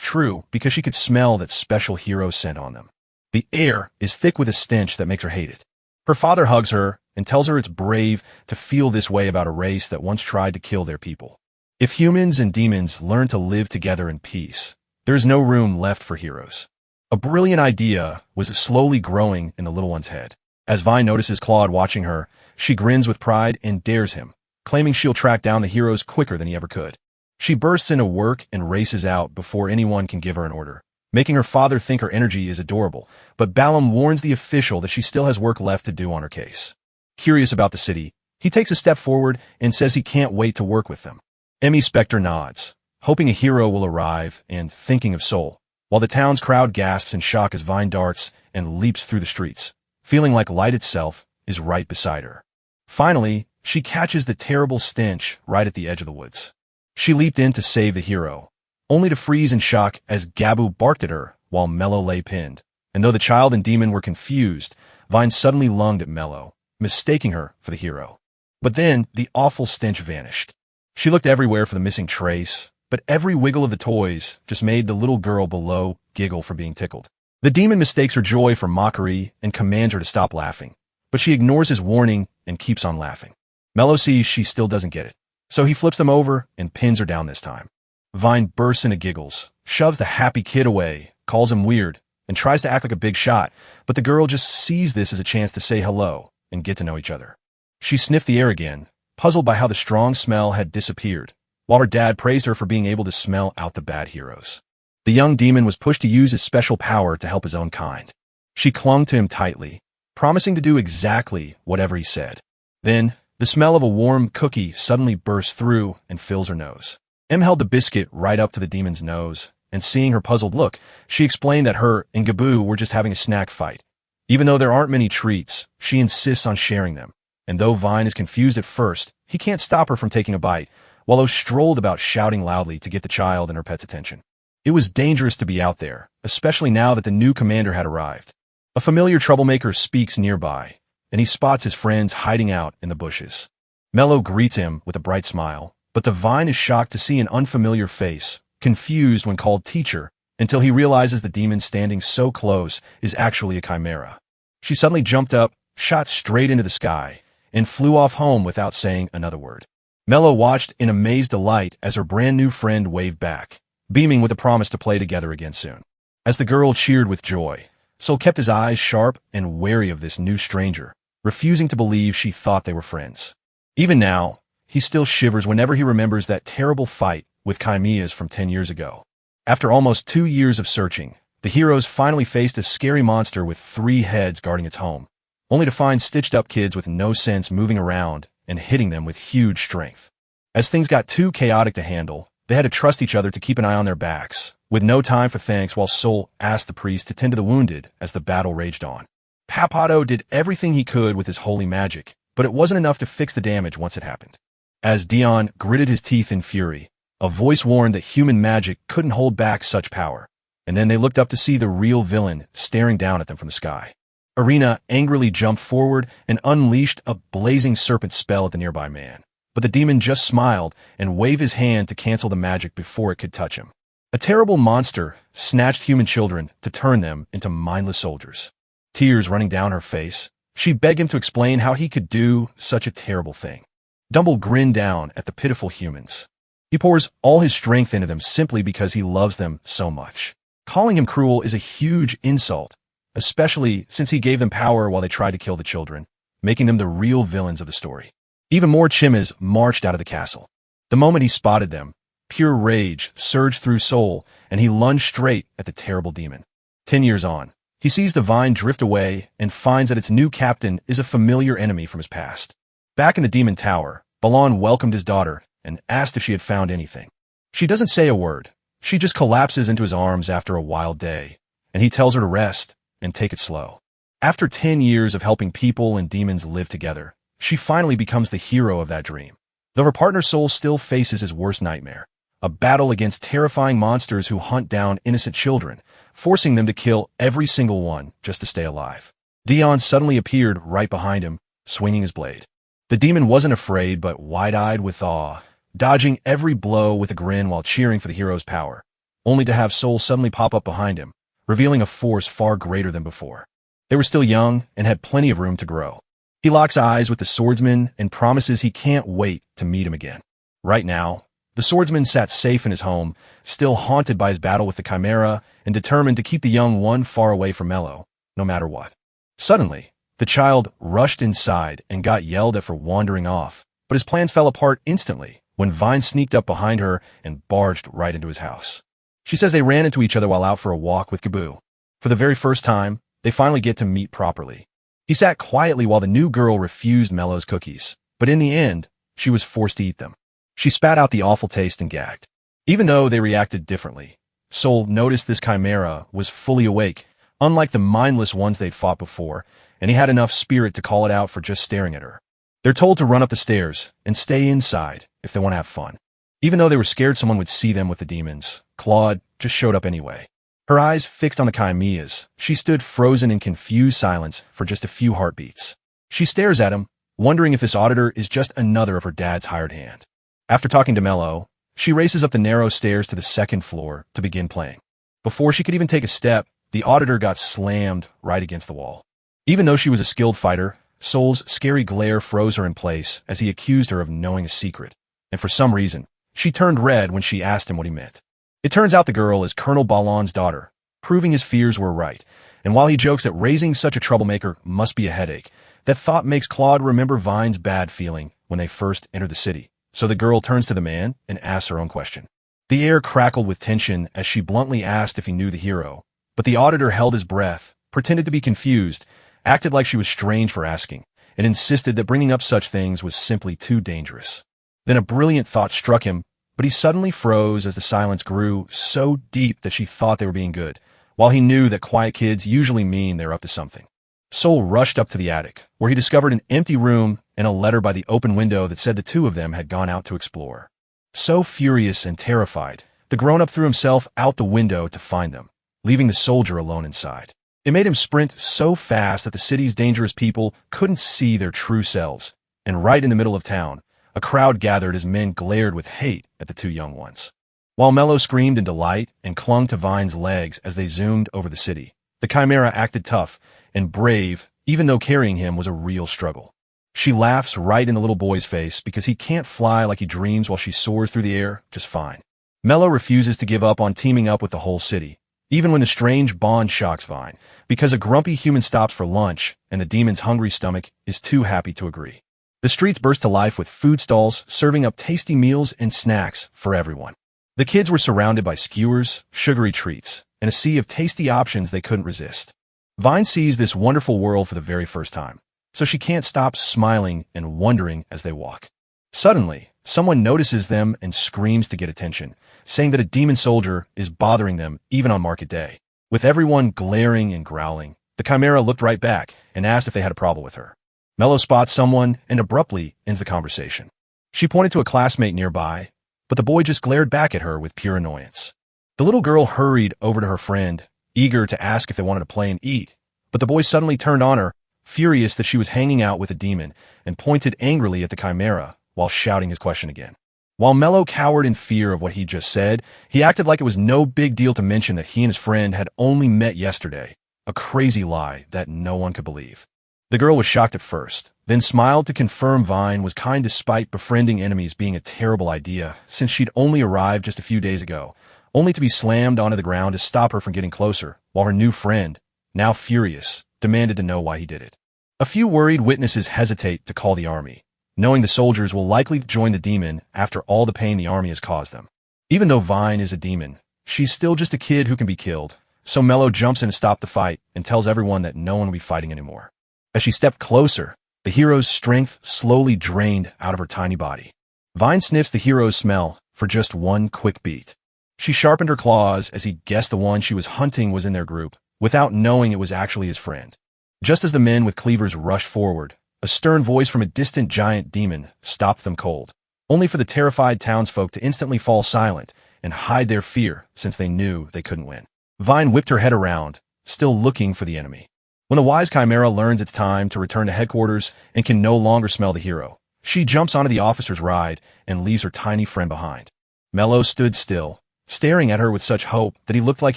true because she could smell that special hero scent on them. The air is thick with a stench that makes her hate it. Her father hugs her and tells her it's brave to feel this way about a race that once tried to kill their people. If humans and demons learn to live together in peace, there is no room left for heroes. A brilliant idea was slowly growing in the little one's head. As Vine notices Claude watching her, she grins with pride and dares him, claiming she'll track down the heroes quicker than he ever could. She bursts into work and races out before anyone can give her an order, making her father think her energy is adorable, but Ballum warns the official that she still has work left to do on her case. Curious about the city, he takes a step forward and says he can't wait to work with them. Emmy Spectre nods, hoping a hero will arrive and thinking of Sol, while the town's crowd gasps in shock as Vine darts and leaps through the streets, feeling like light itself is right beside her. Finally, she catches the terrible stench right at the edge of the woods. She leaped in to save the hero, only to freeze in shock as Gabu barked at her while Mello lay pinned. And though the child and demon were confused, Vine suddenly lunged at Mello, mistaking her for the hero. But then, the awful stench vanished. She looked everywhere for the missing trace, but every wiggle of the toys just made the little girl below giggle for being tickled. The demon mistakes her joy for mockery and commands her to stop laughing, but she ignores his warning and keeps on laughing. Mello sees she still doesn't get it, so he flips them over and pins her down this time. Vine bursts into giggles, shoves the happy kid away, calls him weird, and tries to act like a big shot, but the girl just sees this as a chance to say hello and get to know each other. She sniffed the air again, puzzled by how the strong smell had disappeared, while her dad praised her for being able to smell out the bad heroes. The young demon was pushed to use his special power to help his own kind. She clung to him tightly, promising to do exactly whatever he said. Then, the smell of a warm cookie suddenly bursts through and fills her nose. M held the biscuit right up to the demon's nose, and seeing her puzzled look, she explained that her and Gaboo were just having a snack fight. Even though there aren't many treats, she insists on sharing them, and though Vine is confused at first, he can't stop her from taking a bite, while O strolled about shouting loudly to get the child and her pet's attention. It was dangerous to be out there, especially now that the new commander had arrived. A familiar troublemaker speaks nearby, and he spots his friends hiding out in the bushes. Mello greets him with a bright smile, but the Vine is shocked to see an unfamiliar face, confused when called teacher, until he realizes the demon standing so close is actually a chimera. She suddenly jumped up, shot straight into the sky, and flew off home without saying another word. Mello watched in amazed delight as her brand new friend waved back, beaming with a promise to play together again soon. As the girl cheered with joy, Sol kept his eyes sharp and wary of this new stranger, refusing to believe she thought they were friends. Even now, he still shivers whenever he remembers that terrible fight with chimeras from 10 years ago. After almost 2 years of searching, the heroes finally faced a scary monster with 3 heads guarding its home, only to find stitched-up kids with no sense moving around and hitting them with huge strength. As things got too chaotic to handle, they had to trust each other to keep an eye on their backs, with no time for thanks while Sol asked the priest to tend to the wounded as the battle raged on. Papato did everything he could with his holy magic, but it wasn't enough to fix the damage once it happened. As Dion gritted his teeth in fury, a voice warned that human magic couldn't hold back such power, and then they looked up to see the real villain staring down at them from the sky. Arena angrily jumped forward and unleashed a blazing serpent spell at the nearby man, but the demon just smiled and waved his hand to cancel the magic before it could touch him. A terrible monster snatched human children to turn them into mindless soldiers. Tears running down her face, she begged him to explain how he could do such a terrible thing. Dumble grinned down at the pitiful humans. He pours all his strength into them simply because he loves them so much. Calling him cruel is a huge insult, especially since he gave them power while they tried to kill the children, making them the real villains of the story. Even more chimes marched out of the castle. The moment he spotted them, pure rage surged through Sol, and he lunged straight at the terrible demon. 10 years on, he sees the vine drift away and finds that its new captain is a familiar enemy from his past. Back in the demon tower, Balan welcomed his daughter and asked if she had found anything. She doesn't say a word. She just collapses into his arms after a wild day, and he tells her to rest and take it slow. After 10 years of helping people and demons live together, she finally becomes the hero of that dream. Though her partner Sol still faces his worst nightmare, a battle against terrifying monsters who hunt down innocent children, forcing them to kill every single one just to stay alive. Dion suddenly appeared right behind him, swinging his blade. The demon wasn't afraid but wide-eyed with awe, dodging every blow with a grin while cheering for the hero's power, only to have Sol suddenly pop up behind him, revealing a force far greater than before. They were still young and had plenty of room to grow. He locks eyes with the swordsman and promises he can't wait to meet him again. Right now, the swordsman sat safe in his home, still haunted by his battle with the chimera and determined to keep the young one far away from Mello, no matter what. Suddenly, the child rushed inside and got yelled at for wandering off, but his plans fell apart instantly when Vine sneaked up behind her and barged right into his house. She says they ran into each other while out for a walk with Gaboo. For the very first time, they finally get to meet properly. He sat quietly while the new girl refused Mello's cookies, but in the end, she was forced to eat them. She spat out the awful taste and gagged. Even though they reacted differently, Sol noticed this chimera was fully awake, unlike the mindless ones they'd fought before, and he had enough spirit to call it out for just staring at her. They're told to run up the stairs and stay inside if they want to have fun. Even though they were scared someone would see them with the demons, Claude just showed up anyway. Her eyes fixed on the chimeras, she stood frozen in confused silence for just a few heartbeats. She stares at him, wondering if this auditor is just another of her dad's hired hand. After talking to Mello, she races up the narrow stairs to the second floor to begin playing. Before she could even take a step, the auditor got slammed right against the wall. Even though she was a skilled fighter, Sol's scary glare froze her in place as he accused her of knowing a secret, and for some reason, she turned red when she asked him what he meant. It turns out the girl is Colonel Balan's daughter, proving his fears were right, and while he jokes that raising such a troublemaker must be a headache, that thought makes Claude remember Vine's bad feeling when they first entered the city, so the girl turns to the man and asks her own question. The air crackled with tension as she bluntly asked if he knew the hero, but the auditor held his breath, pretended to be confused, acted like she was strange for asking, and insisted that bringing up such things was simply too dangerous. Then a brilliant thought struck him, but he suddenly froze as the silence grew so deep that she thought they were being good, while he knew that quiet kids usually mean they're up to something. Sol rushed up to the attic, where he discovered an empty room and a letter by the open window that said the two of them had gone out to explore. So furious and terrified, the grown-up threw himself out the window to find them, leaving the soldier alone inside. It made him sprint so fast that the city's dangerous people couldn't see their true selves, and right in the middle of town, a crowd gathered as men glared with hate at the two young ones. While Mello screamed in delight and clung to Vine's legs as they zoomed over the city, the Chimera acted tough and brave, even though carrying him was a real struggle. She laughs right in the little boy's face because he can't fly like he dreams while she soars through the air just fine. Mello refuses to give up on teaming up with the whole city, even when the strange bond shocks Vine, because a grumpy human stops for lunch and the demon's hungry stomach is too happy to agree. The streets burst to life with food stalls serving up tasty meals and snacks for everyone. The kids were surrounded by skewers, sugary treats, and a sea of tasty options they couldn't resist. Vine sees this wonderful world for the very first time, so she can't stop smiling and wondering as they walk. Suddenly, someone notices them and screams to get attention, saying that a demon soldier is bothering them even on market day. With everyone glaring and growling, the Chimera looked right back and asked if they had a problem with her. Mello spots someone and abruptly ends the conversation. She pointed to a classmate nearby, but the boy just glared back at her with pure annoyance. The little girl hurried over to her friend, eager to ask if they wanted to play and eat, but the boy suddenly turned on her, furious that she was hanging out with a demon, and pointed angrily at the Chimera while shouting his question again. While Mello cowered in fear of what he just said, he acted like it was no big deal to mention that he and his friend had only met yesterday, a crazy lie that no one could believe. The girl was shocked at first, then smiled to confirm Vine was kind despite befriending enemies being a terrible idea since she'd only arrived just a few days ago, only to be slammed onto the ground to stop her from getting closer, while her new friend, now furious, demanded to know why he did it. A few worried witnesses hesitate to call the army, knowing the soldiers will likely join the demon after all the pain the army has caused them. Even though Vine is a demon, she's still just a kid who can be killed, so Mello jumps in to stop the fight and tells everyone that no one will be fighting anymore. As she stepped closer, the hero's strength slowly drained out of her tiny body. Vine sniffs the hero's smell for just one quick beat. She sharpened her claws as he guessed the one she was hunting was in their group, without knowing it was actually his friend. Just as the men with cleavers rushed forward, a stern voice from a distant giant demon stopped them cold, only for the terrified townsfolk to instantly fall silent and hide their fear since they knew they couldn't win. Vine whipped her head around, still looking for the enemy. When the wise Chimera learns it's time to return to headquarters and can no longer smell the hero, she jumps onto the officer's ride and leaves her tiny friend behind. Mello stood still, staring at her with such hope that he looked like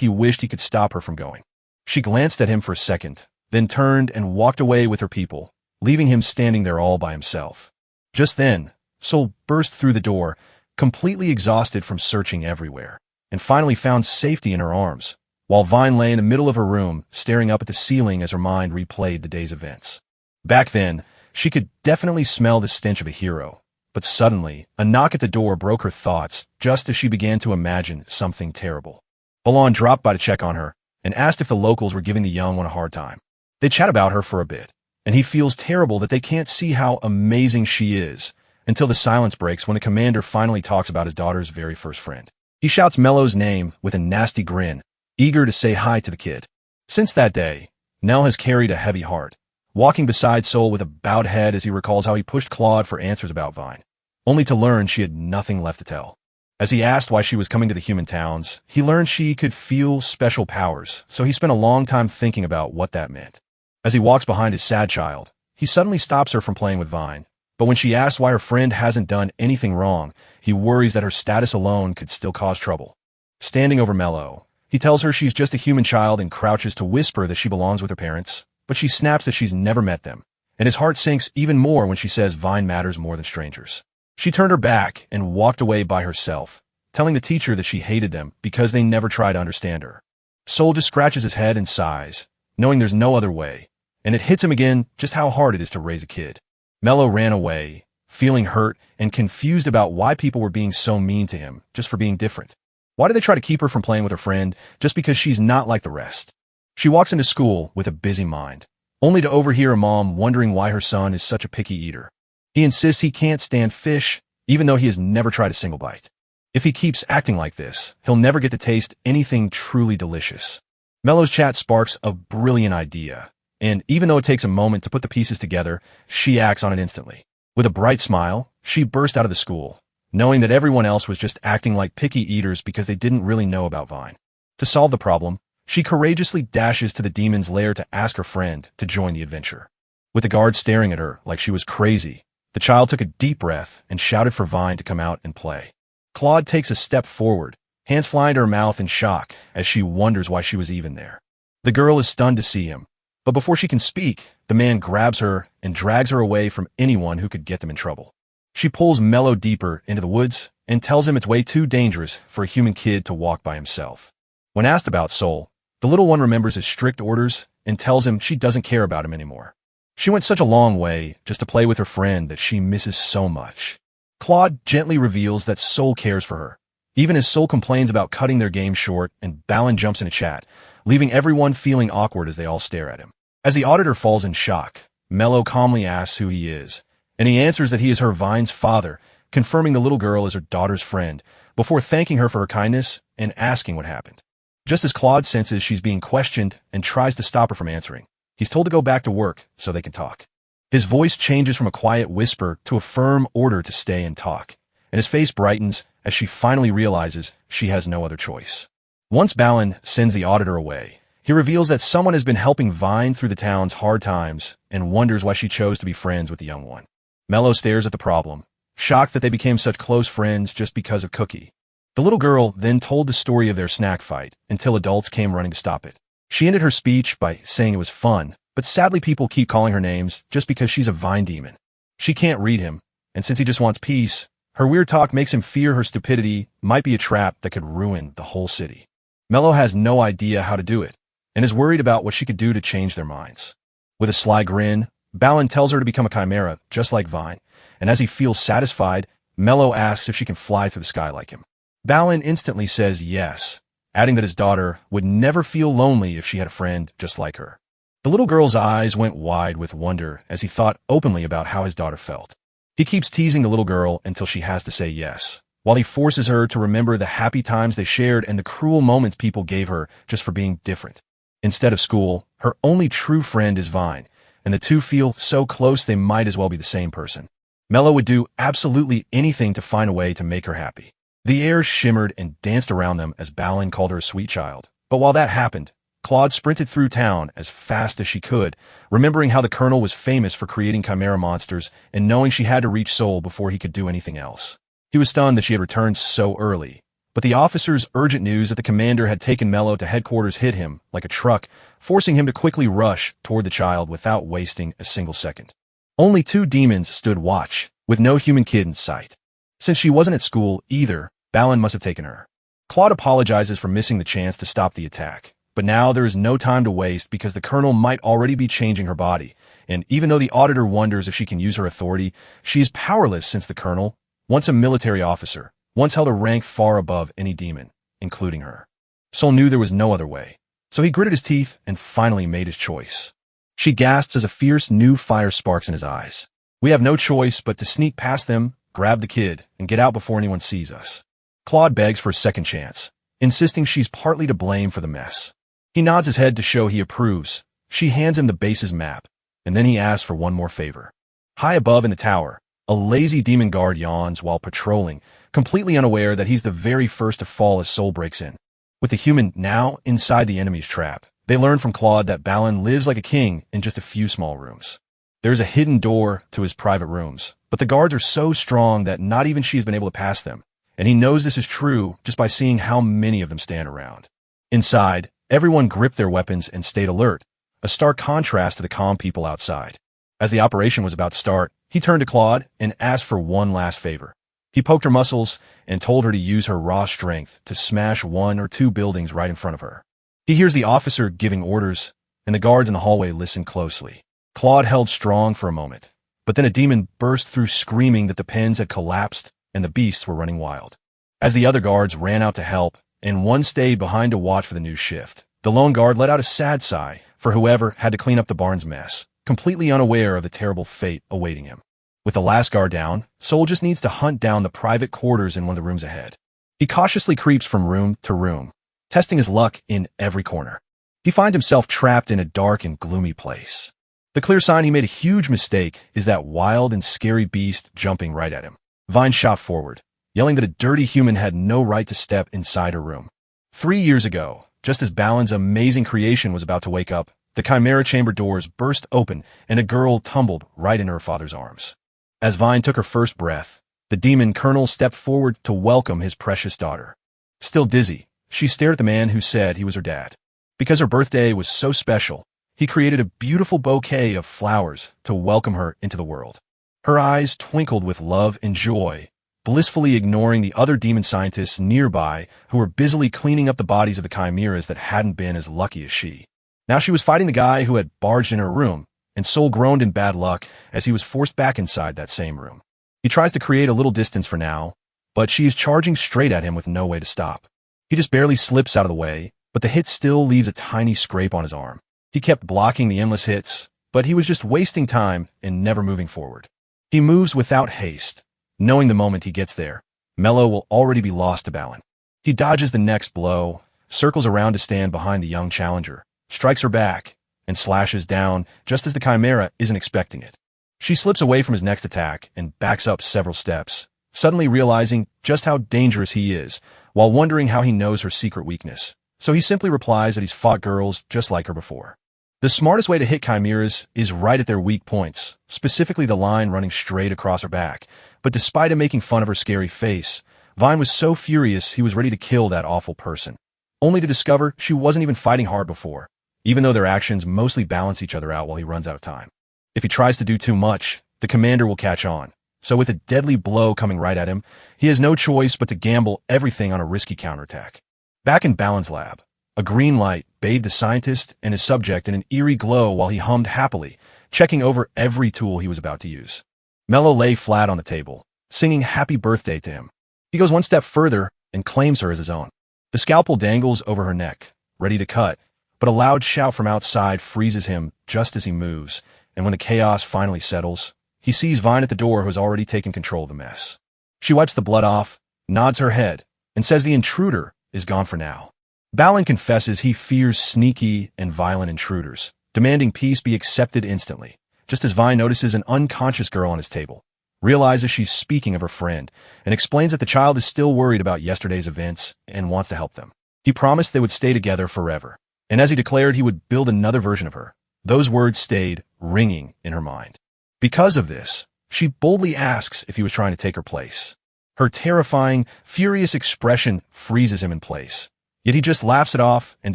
he wished he could stop her from going. She glanced at him for a second, then turned and walked away with her people, leaving him standing there all by himself. Just then, Sol burst through the door, completely exhausted from searching everywhere, and finally found safety in her arms, while Vine lay in the middle of her room, staring up at the ceiling as her mind replayed the day's events. Back then, she could definitely smell the stench of a hero, but suddenly, a knock at the door broke her thoughts just as she began to imagine something terrible. Balan dropped by to check on her and asked if the locals were giving the young one a hard time. They chat about her for a bit, and he feels terrible that they can't see how amazing she is until the silence breaks when the commander finally talks about his daughter's very first friend. He shouts Mello's name with a nasty grin, eager to say hi to the kid. Since that day, Nell has carried a heavy heart, walking beside Sol with a bowed head as he recalls how he pushed Claude for answers about Vine, only to learn she had nothing left to tell. As he asked why she was coming to the human towns, he learned she could feel special powers, so he spent a long time thinking about what that meant. As he walks behind his sad child, he suddenly stops her from playing with Vine. But when she asks why her friend hasn't done anything wrong, he worries that her status alone could still cause trouble. Standing over Mello, he tells her she's just a human child and crouches to whisper that she belongs with her parents, but she snaps that she's never met them, and his heart sinks even more when she says Vine matters more than strangers. She turned her back and walked away by herself, telling the teacher that she hated them because they never tried to understand her. Sol just scratches his head and sighs, knowing there's no other way, and it hits him again just how hard it is to raise a kid. Mello ran away, feeling hurt and confused about why people were being so mean to him just for being different. Why did they try to keep her from playing with her friend just because she's not like the rest? She walks into school with a busy mind, only to overhear a mom wondering why her son is such a picky eater. He insists he can't stand fish, even though he has never tried a single bite. If he keeps acting like this, he'll never get to taste anything truly delicious. Mello's chat sparks a brilliant idea, and even though it takes a moment to put the pieces together, she acts on it instantly. With a bright smile, she burst out of the school, knowing that everyone else was just acting like picky eaters because they didn't really know about Vine. To solve the problem, she courageously dashes to the demon's lair to ask her friend to join the adventure. With the guard staring at her like she was crazy, the child took a deep breath and shouted for Vine to come out and play. Claude takes a step forward, hands flying to her mouth in shock as she wonders why she was even there. The girl is stunned to see him, but before she can speak, the man grabs her and drags her away from anyone who could get them in trouble. She pulls Mello deeper into the woods and tells him it's way too dangerous for a human kid to walk by himself. When asked about Sol, the little one remembers his strict orders and tells him she doesn't care about him anymore. She went such a long way just to play with her friend that she misses so much. Claude gently reveals that Sol cares for her, even as Sol complains about cutting their game short and Balin jumps in a chat, leaving everyone feeling awkward as they all stare at him. As the auditor falls in shock, Mello calmly asks who he is, and he answers that he is her Vine's father, confirming the little girl is her daughter's friend, before thanking her for her kindness and asking what happened. Just as Claude senses she's being questioned and tries to stop her from answering, he's told to go back to work so they can talk. His voice changes from a quiet whisper to a firm order to stay and talk, and his face brightens as she finally realizes she has no other choice. Once Balin sends the auditor away, he reveals that someone has been helping Vine through the town's hard times and wonders why she chose to be friends with the young one. Mello stares at the problem, shocked that they became such close friends just because of Cookie. The little girl then told the story of their snack fight until adults came running to stop it. She ended her speech by saying it was fun, but sadly people keep calling her names just because she's a Vine demon. She can't read him, and since he just wants peace, her weird talk makes him fear her stupidity might be a trap that could ruin the whole city. Mello has no idea how to do it, and is worried about what she could do to change their minds. With a sly grin, Balin tells her to become a chimera, just like Vine, and as he feels satisfied, Mello asks if she can fly through the sky like him. Balin instantly says yes, adding that his daughter would never feel lonely if she had a friend just like her. The little girl's eyes went wide with wonder as he thought openly about how his daughter felt. He keeps teasing the little girl until she has to say yes, while he forces her to remember the happy times they shared and the cruel moments people gave her just for being different. Instead of school, her only true friend is Vine, and the two feel so close they might as well be the same person. Mello would do absolutely anything to find a way to make her happy. The air shimmered and danced around them as Balin called her a sweet child. But while that happened, Claude sprinted through town as fast as she could, remembering how the Colonel was famous for creating chimera monsters and knowing she had to reach Sol before he could do anything else. He was stunned that she had returned so early, but the officer's urgent news that the commander had taken Mello to headquarters hit him like a truck, forcing him to quickly rush toward the child without wasting a single second. Only 2 demons stood watch, with no human kid in sight. Since she wasn't at school either, Balin must have taken her. Claude apologizes for missing the chance to stop the attack, but now there is no time to waste because the Colonel might already be changing her body, and even though the auditor wonders if she can use her authority, she is powerless since the Colonel, once a military officer, once held a rank far above any demon, including her. Sol knew there was no other way, so he gritted his teeth and finally made his choice. She gasps as a fierce new fire sparks in his eyes. We have no choice but to sneak past them, grab the kid, and get out before anyone sees us. Claude begs for a second chance, insisting she's partly to blame for the mess. He nods his head to show he approves. She hands him the base's map, and then he asks for one more favor. High above in the tower, a lazy demon guard yawns while patrolling, completely unaware that he's the very first to fall as Sol breaks in. With the human now inside the enemy's trap, they learn from Claude that Balin lives like a king in just a few small rooms. There's a hidden door to his private rooms, but the guards are so strong that not even she's been able to pass them, and he knows this is true just by seeing how many of them stand around. Inside, everyone gripped their weapons and stayed alert, a stark contrast to the calm people outside. As the operation was about to start, he turned to Claude and asked for one last favor. He poked her muscles and told her to use her raw strength to smash 1 or 2 buildings right in front of her. He hears the officer giving orders, and the guards in the hallway listen closely. Claude held strong for a moment, but then a demon burst through screaming that the pens had collapsed and the beasts were running wild. As the other guards ran out to help, and one stayed behind to watch for the new shift, the lone guard let out a sad sigh for whoever had to clean up the barn's mess, completely unaware of the terrible fate awaiting him. With the last guard down, Soul just needs to hunt down the private quarters in one of the rooms ahead. He cautiously creeps from room to room, testing his luck in every corner. He finds himself trapped in a dark and gloomy place. The clear sign he made a huge mistake is that wild and scary beast jumping right at him. Vine shot forward, yelling that a dirty human had no right to step inside her room. 3 years ago, just as Balin's amazing creation was about to wake up, the Chimera chamber doors burst open and a girl tumbled right into her father's arms. As Vine took her first breath, the demon colonel stepped forward to welcome his precious daughter. Still dizzy, she stared at the man who said he was her dad. Because her birthday was so special, he created a beautiful bouquet of flowers to welcome her into the world. Her eyes twinkled with love and joy, blissfully ignoring the other demon scientists nearby who were busily cleaning up the bodies of the chimeras that hadn't been as lucky as she. Now she was fighting the guy who had barged in her room, and Soul groaned in bad luck as he was forced back inside that same room. He tries to create a little distance for now, but she is charging straight at him with no way to stop. He just barely slips out of the way, but the hit still leaves a tiny scrape on his arm. He kept blocking the endless hits, but he was just wasting time and never moving forward. He moves without haste, knowing the moment he gets there, Mello will already be lost to Balin. He dodges the next blow, circles around to stand behind the young challenger, strikes her back, and slashes down just as the Chimera isn't expecting it. She slips away from his next attack and backs up several steps, suddenly realizing just how dangerous he is, while wondering how he knows her secret weakness. So he simply replies that he's fought girls just like her before. The smartest way to hit chimeras is right at their weak points, specifically the line running straight across her back. But despite him making fun of her scary face, Vine was so furious he was ready to kill that awful person, only to discover she wasn't even fighting hard before, even though their actions mostly balance each other out while he runs out of time. If he tries to do too much, the commander will catch on. So with a deadly blow coming right at him, he has no choice but to gamble everything on a risky counterattack. Back in Balin's lab, a green light bathed the scientist and his subject in an eerie glow while he hummed happily, checking over every tool he was about to use. Mello lay flat on the table, singing happy birthday to him. He goes one step further and claims her as his own. The scalpel dangles over her neck, ready to cut, but a loud shout from outside freezes him just as he moves, and when the chaos finally settles, he sees Vine at the door who has already taken control of the mess. She wipes the blood off, nods her head, and says the intruder is gone for now. Balin confesses he fears sneaky and violent intruders, demanding peace be accepted instantly, just as Vine notices an unconscious girl on his table, realizes she's speaking of her friend, and explains that the child is still worried about yesterday's events and wants to help them. He promised they would stay together forever, and as he declared he would build another version of her, those words stayed ringing in her mind. Because of this, she boldly asks if he was trying to take her place. Her terrifying, furious expression freezes him in place. Yet he just laughs it off and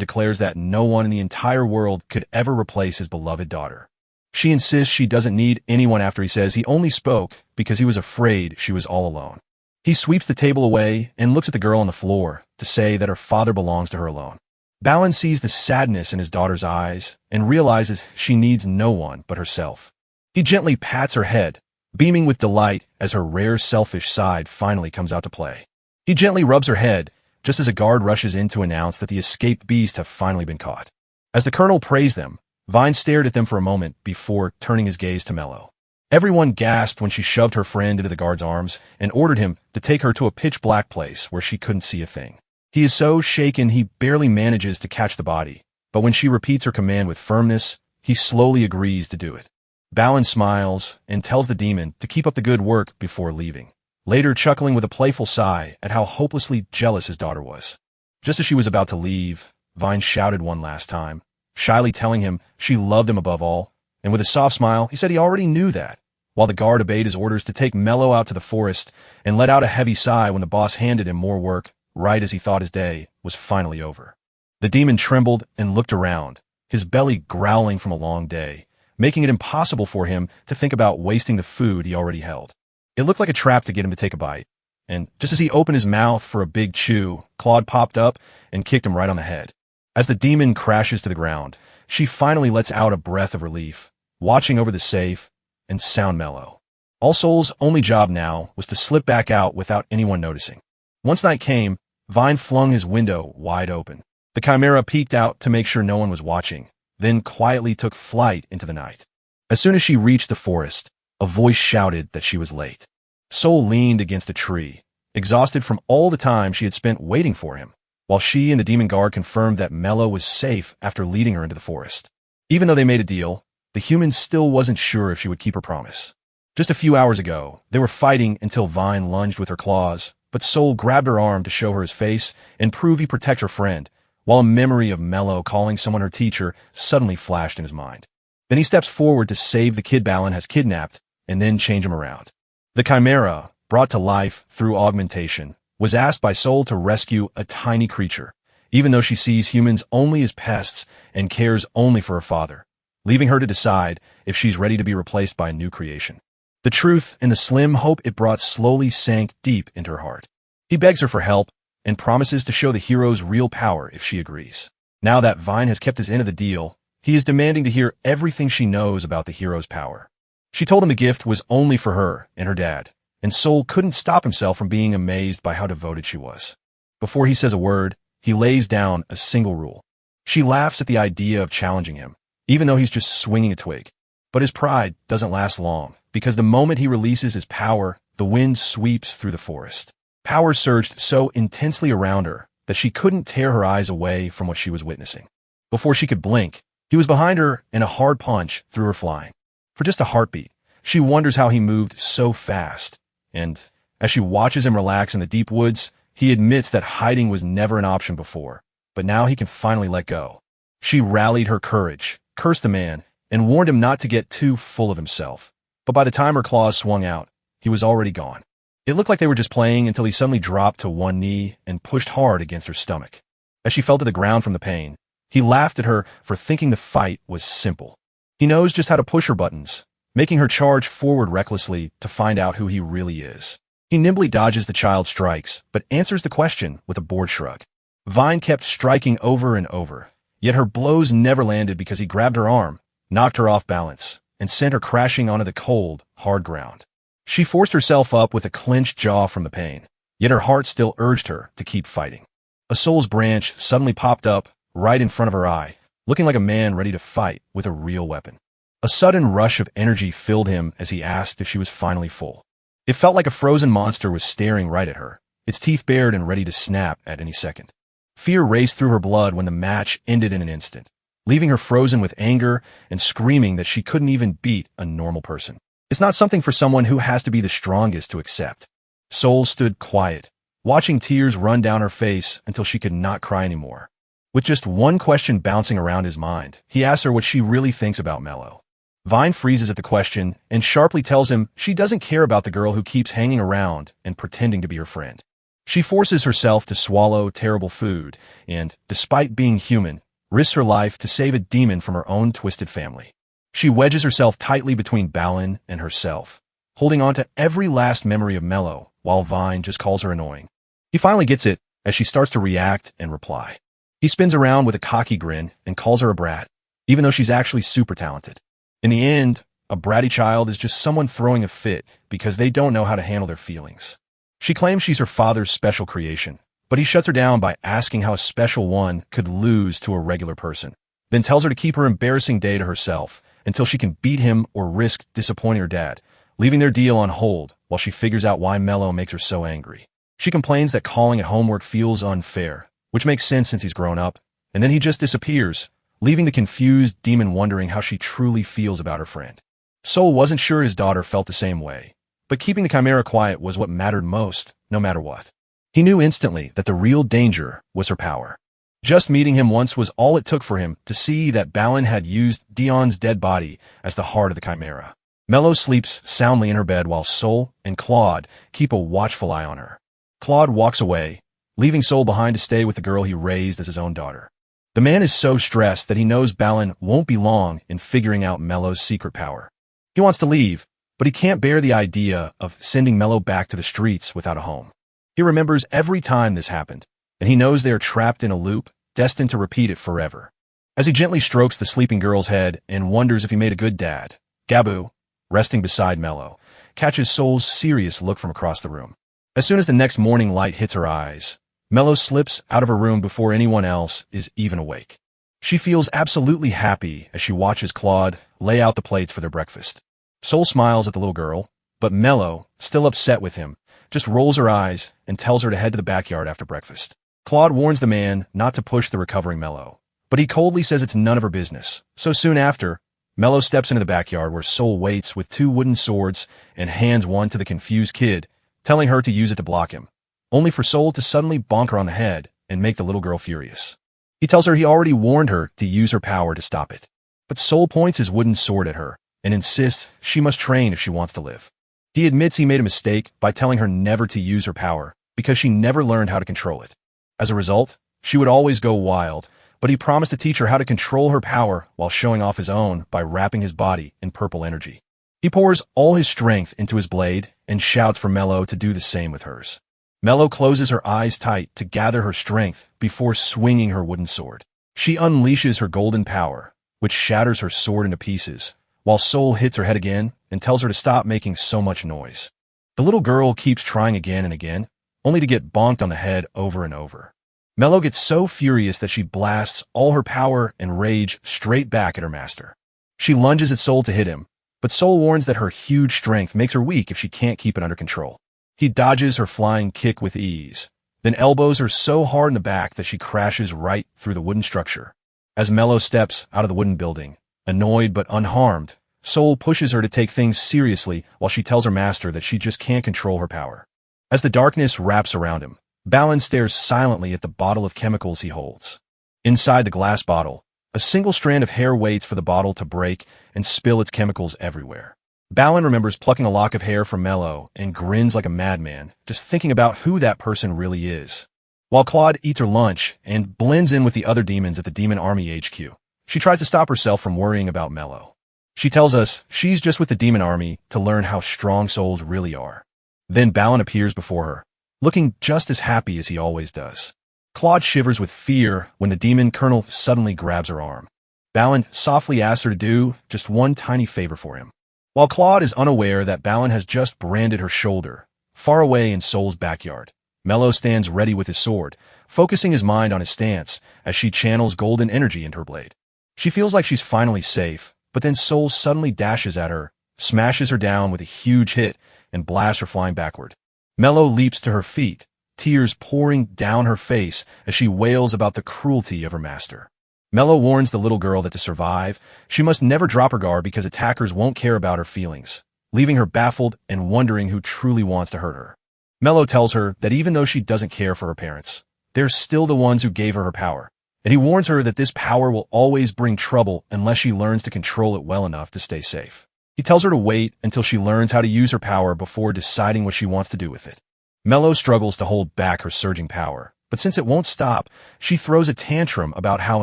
declares that no one in the entire world could ever replace his beloved daughter. She insists she doesn't need anyone after he says he only spoke because he was afraid she was all alone. He sweeps the table away and looks at the girl on the floor to say that her father belongs to her alone. Balin sees the sadness in his daughter's eyes and realizes she needs no one but herself. He gently pats her head, beaming with delight as her rare selfish side finally comes out to play. He gently rubs her head, just as a guard rushes in to announce that the escaped beasts have finally been caught. As the colonel praised them, Vine stared at them for a moment before turning his gaze to Mello. Everyone gasped when she shoved her friend into the guard's arms and ordered him to take her to a pitch-black place where she couldn't see a thing. He is so shaken he barely manages to catch the body, but when she repeats her command with firmness, he slowly agrees to do it. Balin smiles and tells the demon to keep up the good work before leaving, later chuckling with a playful sigh at how hopelessly jealous his daughter was. Just as she was about to leave, Vine shouted one last time, shyly telling him she loved him above all, and with a soft smile, he said he already knew that, while the guard obeyed his orders to take Mello out to the forest and let out a heavy sigh when the boss handed him more work, right as he thought his day was finally over. The demon trembled and looked around, his belly growling from a long day, making it impossible for him to think about wasting the food he already held. It looked like a trap to get him to take a bite, and just as he opened his mouth for a big chew, Claude popped up and kicked him right on the head. As the demon crashes to the ground, she finally lets out a breath of relief, watching over the safe and sound Mello. All Soul's only job now was to slip back out without anyone noticing. Once night came, Vine flung his window wide open. The Chimera peeked out to make sure no one was watching, then quietly took flight into the night. As soon as she reached the forest, a voice shouted that she was late. Soul leaned against a tree, exhausted from all the time she had spent waiting for him, while she and the demon guard confirmed that Mello was safe after leading her into the forest. Even though they made a deal, the human still wasn't sure if she would keep her promise. Just a few hours ago, they were fighting until Vine lunged with her claws, but Soul grabbed her arm to show her his face and prove he protect her friend, while a memory of Mello calling someone her teacher suddenly flashed in his mind. Then he steps forward to save the kid Balin has kidnapped and then change him around. The Chimera, brought to life through augmentation, was asked by Soul to rescue a tiny creature, even though she sees humans only as pests and cares only for her father, leaving her to decide if she's ready to be replaced by a new creation. The truth and the slim hope it brought slowly sank deep into her heart. He begs her for help and promises to show the hero's real power if she agrees. Now that Vine has kept his end of the deal, he is demanding to hear everything she knows about the hero's power. She told him the gift was only for her and her dad, and Soul couldn't stop himself from being amazed by how devoted she was. Before he says a word, he lays down a single rule. She laughs at the idea of challenging him, even though he's just swinging a twig. But his pride doesn't last long, because the moment he releases his power, the wind sweeps through the forest. Power surged so intensely around her that she couldn't tear her eyes away from what she was witnessing. Before she could blink, he was behind her and a hard punch threw her flying. For just a heartbeat, she wonders how he moved so fast. And as she watches him relax in the deep woods, he admits that hiding was never an option before, but now he can finally let go. She rallied her courage, cursed the man, and warned him not to get too full of himself. But by the time her claws swung out, he was already gone. It looked like they were just playing until he suddenly dropped to one knee and pushed hard against her stomach. As she fell to the ground from the pain, he laughed at her for thinking the fight was simple. He knows just how to push her buttons, making her charge forward recklessly to find out who he really is. He nimbly dodges the child's strikes, but answers the question with a bored shrug. Vine kept striking over and over, yet her blows never landed because he grabbed her arm, knocked her off balance, and sent her crashing onto the cold, hard ground. She forced herself up with a clenched jaw from the pain, yet her heart still urged her to keep fighting. A Soul's branch suddenly popped up right in front of her eye, looking like a man ready to fight with a real weapon. A sudden rush of energy filled him as he asked if she was finally full. It felt like a frozen monster was staring right at her, its teeth bared and ready to snap at any second. Fear raced through her blood when the match ended in an instant, leaving her frozen with anger and screaming that she couldn't even beat a normal person. It's not something for someone who has to be the strongest to accept. Soul stood quiet, watching tears run down her face until she could not cry anymore. With just one question bouncing around his mind, he asks her what she really thinks about Mello. Vine freezes at the question and sharply tells him she doesn't care about the girl who keeps hanging around and pretending to be her friend. She forces herself to swallow terrible food and, despite being human, risks her life to save a demon from her own twisted family. She wedges herself tightly between Balin and herself, holding on to every last memory of Mello, while Vine just calls her annoying. He finally gets it as she starts to react and reply. He spins around with a cocky grin and calls her a brat, even though she's actually super talented. In the end, a bratty child is just someone throwing a fit because they don't know how to handle their feelings. She claims she's her father's special creation, but he shuts her down by asking how a special one could lose to a regular person, then tells her to keep her embarrassing day to herself until she can beat him or risk disappointing her dad, leaving their deal on hold while she figures out why Mello makes her so angry. She complains that calling it homework feels unfair, which makes sense since he's grown up, and then he just disappears, leaving the confused demon wondering how she truly feels about her friend. Soul wasn't sure his daughter felt the same way, but keeping the Chimera quiet was what mattered most, no matter what. He knew instantly that the real danger was her power. Just meeting him once was all it took for him to see that Balin had used Dion's dead body as the heart of the chimera. Mello sleeps soundly in her bed while Sol and Claude keep a watchful eye on her. Claude walks away, leaving Sol behind to stay with the girl he raised as his own daughter. The man is so stressed that he knows Balin won't be long in figuring out Mello's secret power. He wants to leave, but he can't bear the idea of sending Mello back to the streets without a home. He remembers every time this happened, and he knows they are trapped in a loop, destined to repeat it forever. As he gently strokes the sleeping girl's head and wonders if he made a good dad, Gabu, resting beside Mello, catches Sol's serious look from across the room. As soon as the next morning light hits her eyes, Mello slips out of her room before anyone else is even awake. She feels absolutely happy as she watches Claude lay out the plates for their breakfast. Sol smiles at the little girl, but Mello, still upset with him, just rolls her eyes and tells her to head to the backyard after breakfast. Claude warns the man not to push the recovering Mello, but he coldly says it's none of her business. So soon after, Mello steps into the backyard where Sol waits with 2 wooden swords and hands one to the confused kid, telling her to use it to block him, only for Sol to suddenly bonk her on the head and make the little girl furious. He tells her he already warned her to use her power to stop it, but Sol points his wooden sword at her and insists she must train if she wants to live. He admits he made a mistake by telling her never to use her power because she never learned how to control it. As a result, she would always go wild, but he promised to teach her how to control her power while showing off his own by wrapping his body in purple energy. He pours all his strength into his blade and shouts for Mello to do the same with hers. Mello closes her eyes tight to gather her strength before swinging her wooden sword. She unleashes her golden power, which shatters her sword into pieces, while Sol hits her head again and tells her to stop making so much noise. The little girl keeps trying again and again, only to get bonked on the head over and over. Mello gets so furious that she blasts all her power and rage straight back at her master. She lunges at Sol to hit him, but Sol warns that her huge strength makes her weak if she can't keep it under control. He dodges her flying kick with ease, then elbows her so hard in the back that she crashes right through the wooden structure. As Mello steps out of the wooden building, annoyed but unharmed, Sol pushes her to take things seriously while she tells her master that she just can't control her power. As the darkness wraps around him, Balin stares silently at the bottle of chemicals he holds. Inside the glass bottle, a single strand of hair waits for the bottle to break and spill its chemicals everywhere. Balin remembers plucking a lock of hair from Mello and grins like a madman, just thinking about who that person really is. While Claude eats her lunch and blends in with the other demons at the Demon Army HQ, she tries to stop herself from worrying about Mello. She tells us she's just with the Demon Army to learn how strong souls really are. Then Balin appears before her, looking just as happy as he always does. Claude shivers with fear when the demon colonel suddenly grabs her arm. Balin softly asks her to do just one tiny favor for him. While Claude is unaware that Balin has just branded her shoulder, far away in Sol's backyard, Mello stands ready with his sword, focusing his mind on his stance as she channels golden energy into her blade. She feels like she's finally safe, but then Sol suddenly dashes at her, smashes her down with a huge hit, and blasts her flying backward. Mello leaps to her feet, tears pouring down her face as she wails about the cruelty of her master. Mello warns the little girl that to survive, she must never drop her guard because attackers won't care about her feelings, leaving her baffled and wondering who truly wants to hurt her. Mello tells her that even though she doesn't care for her parents, they're still the ones who gave her power, and he warns her that this power will always bring trouble unless she learns to control it well enough to stay safe. He tells her to wait until she learns how to use her power before deciding what she wants to do with it. Mello struggles to hold back her surging power, but since it won't stop, she throws a tantrum about how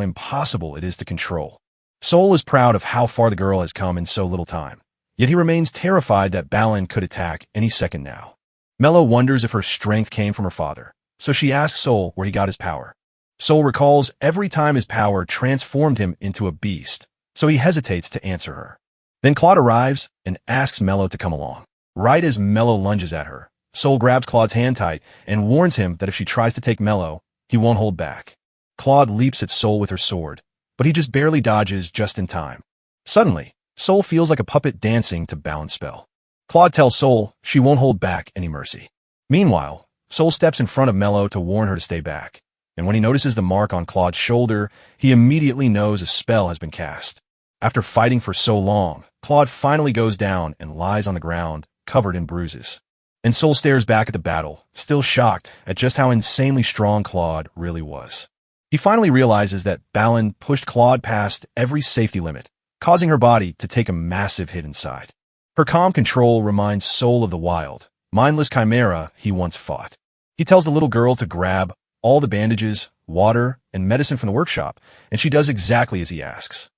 impossible it is to control. Sol is proud of how far the girl has come in so little time, yet he remains terrified that Balin could attack any second now. Mello wonders if her strength came from her father, so she asks Sol where he got his power. Sol recalls every time his power transformed him into a beast, so he hesitates to answer her. Then Claude arrives and asks Mello to come along. Right as Mello lunges at her, Sol grabs Claude's hand tight and warns him that if she tries to take Mello, he won't hold back. Claude leaps at Sol with her sword, but he just barely dodges just in time. Suddenly, Sol feels like a puppet dancing to Balin's spell. Claude tells Sol she won't hold back any mercy. Meanwhile, Sol steps in front of Mello to warn her to stay back, and when he notices the mark on Claude's shoulder, he immediately knows a spell has been cast. After fighting for so long, Claude finally goes down and lies on the ground, covered in bruises. And Sol stares back at the battle, still shocked at just how insanely strong Claude really was. He finally realizes that Balin pushed Claude past every safety limit, causing her body to take a massive hit inside. Her calm control reminds Soul of the wild, mindless chimera he once fought. He tells the little girl to grab all the bandages, water, and medicine from the workshop, and she does exactly as he asks.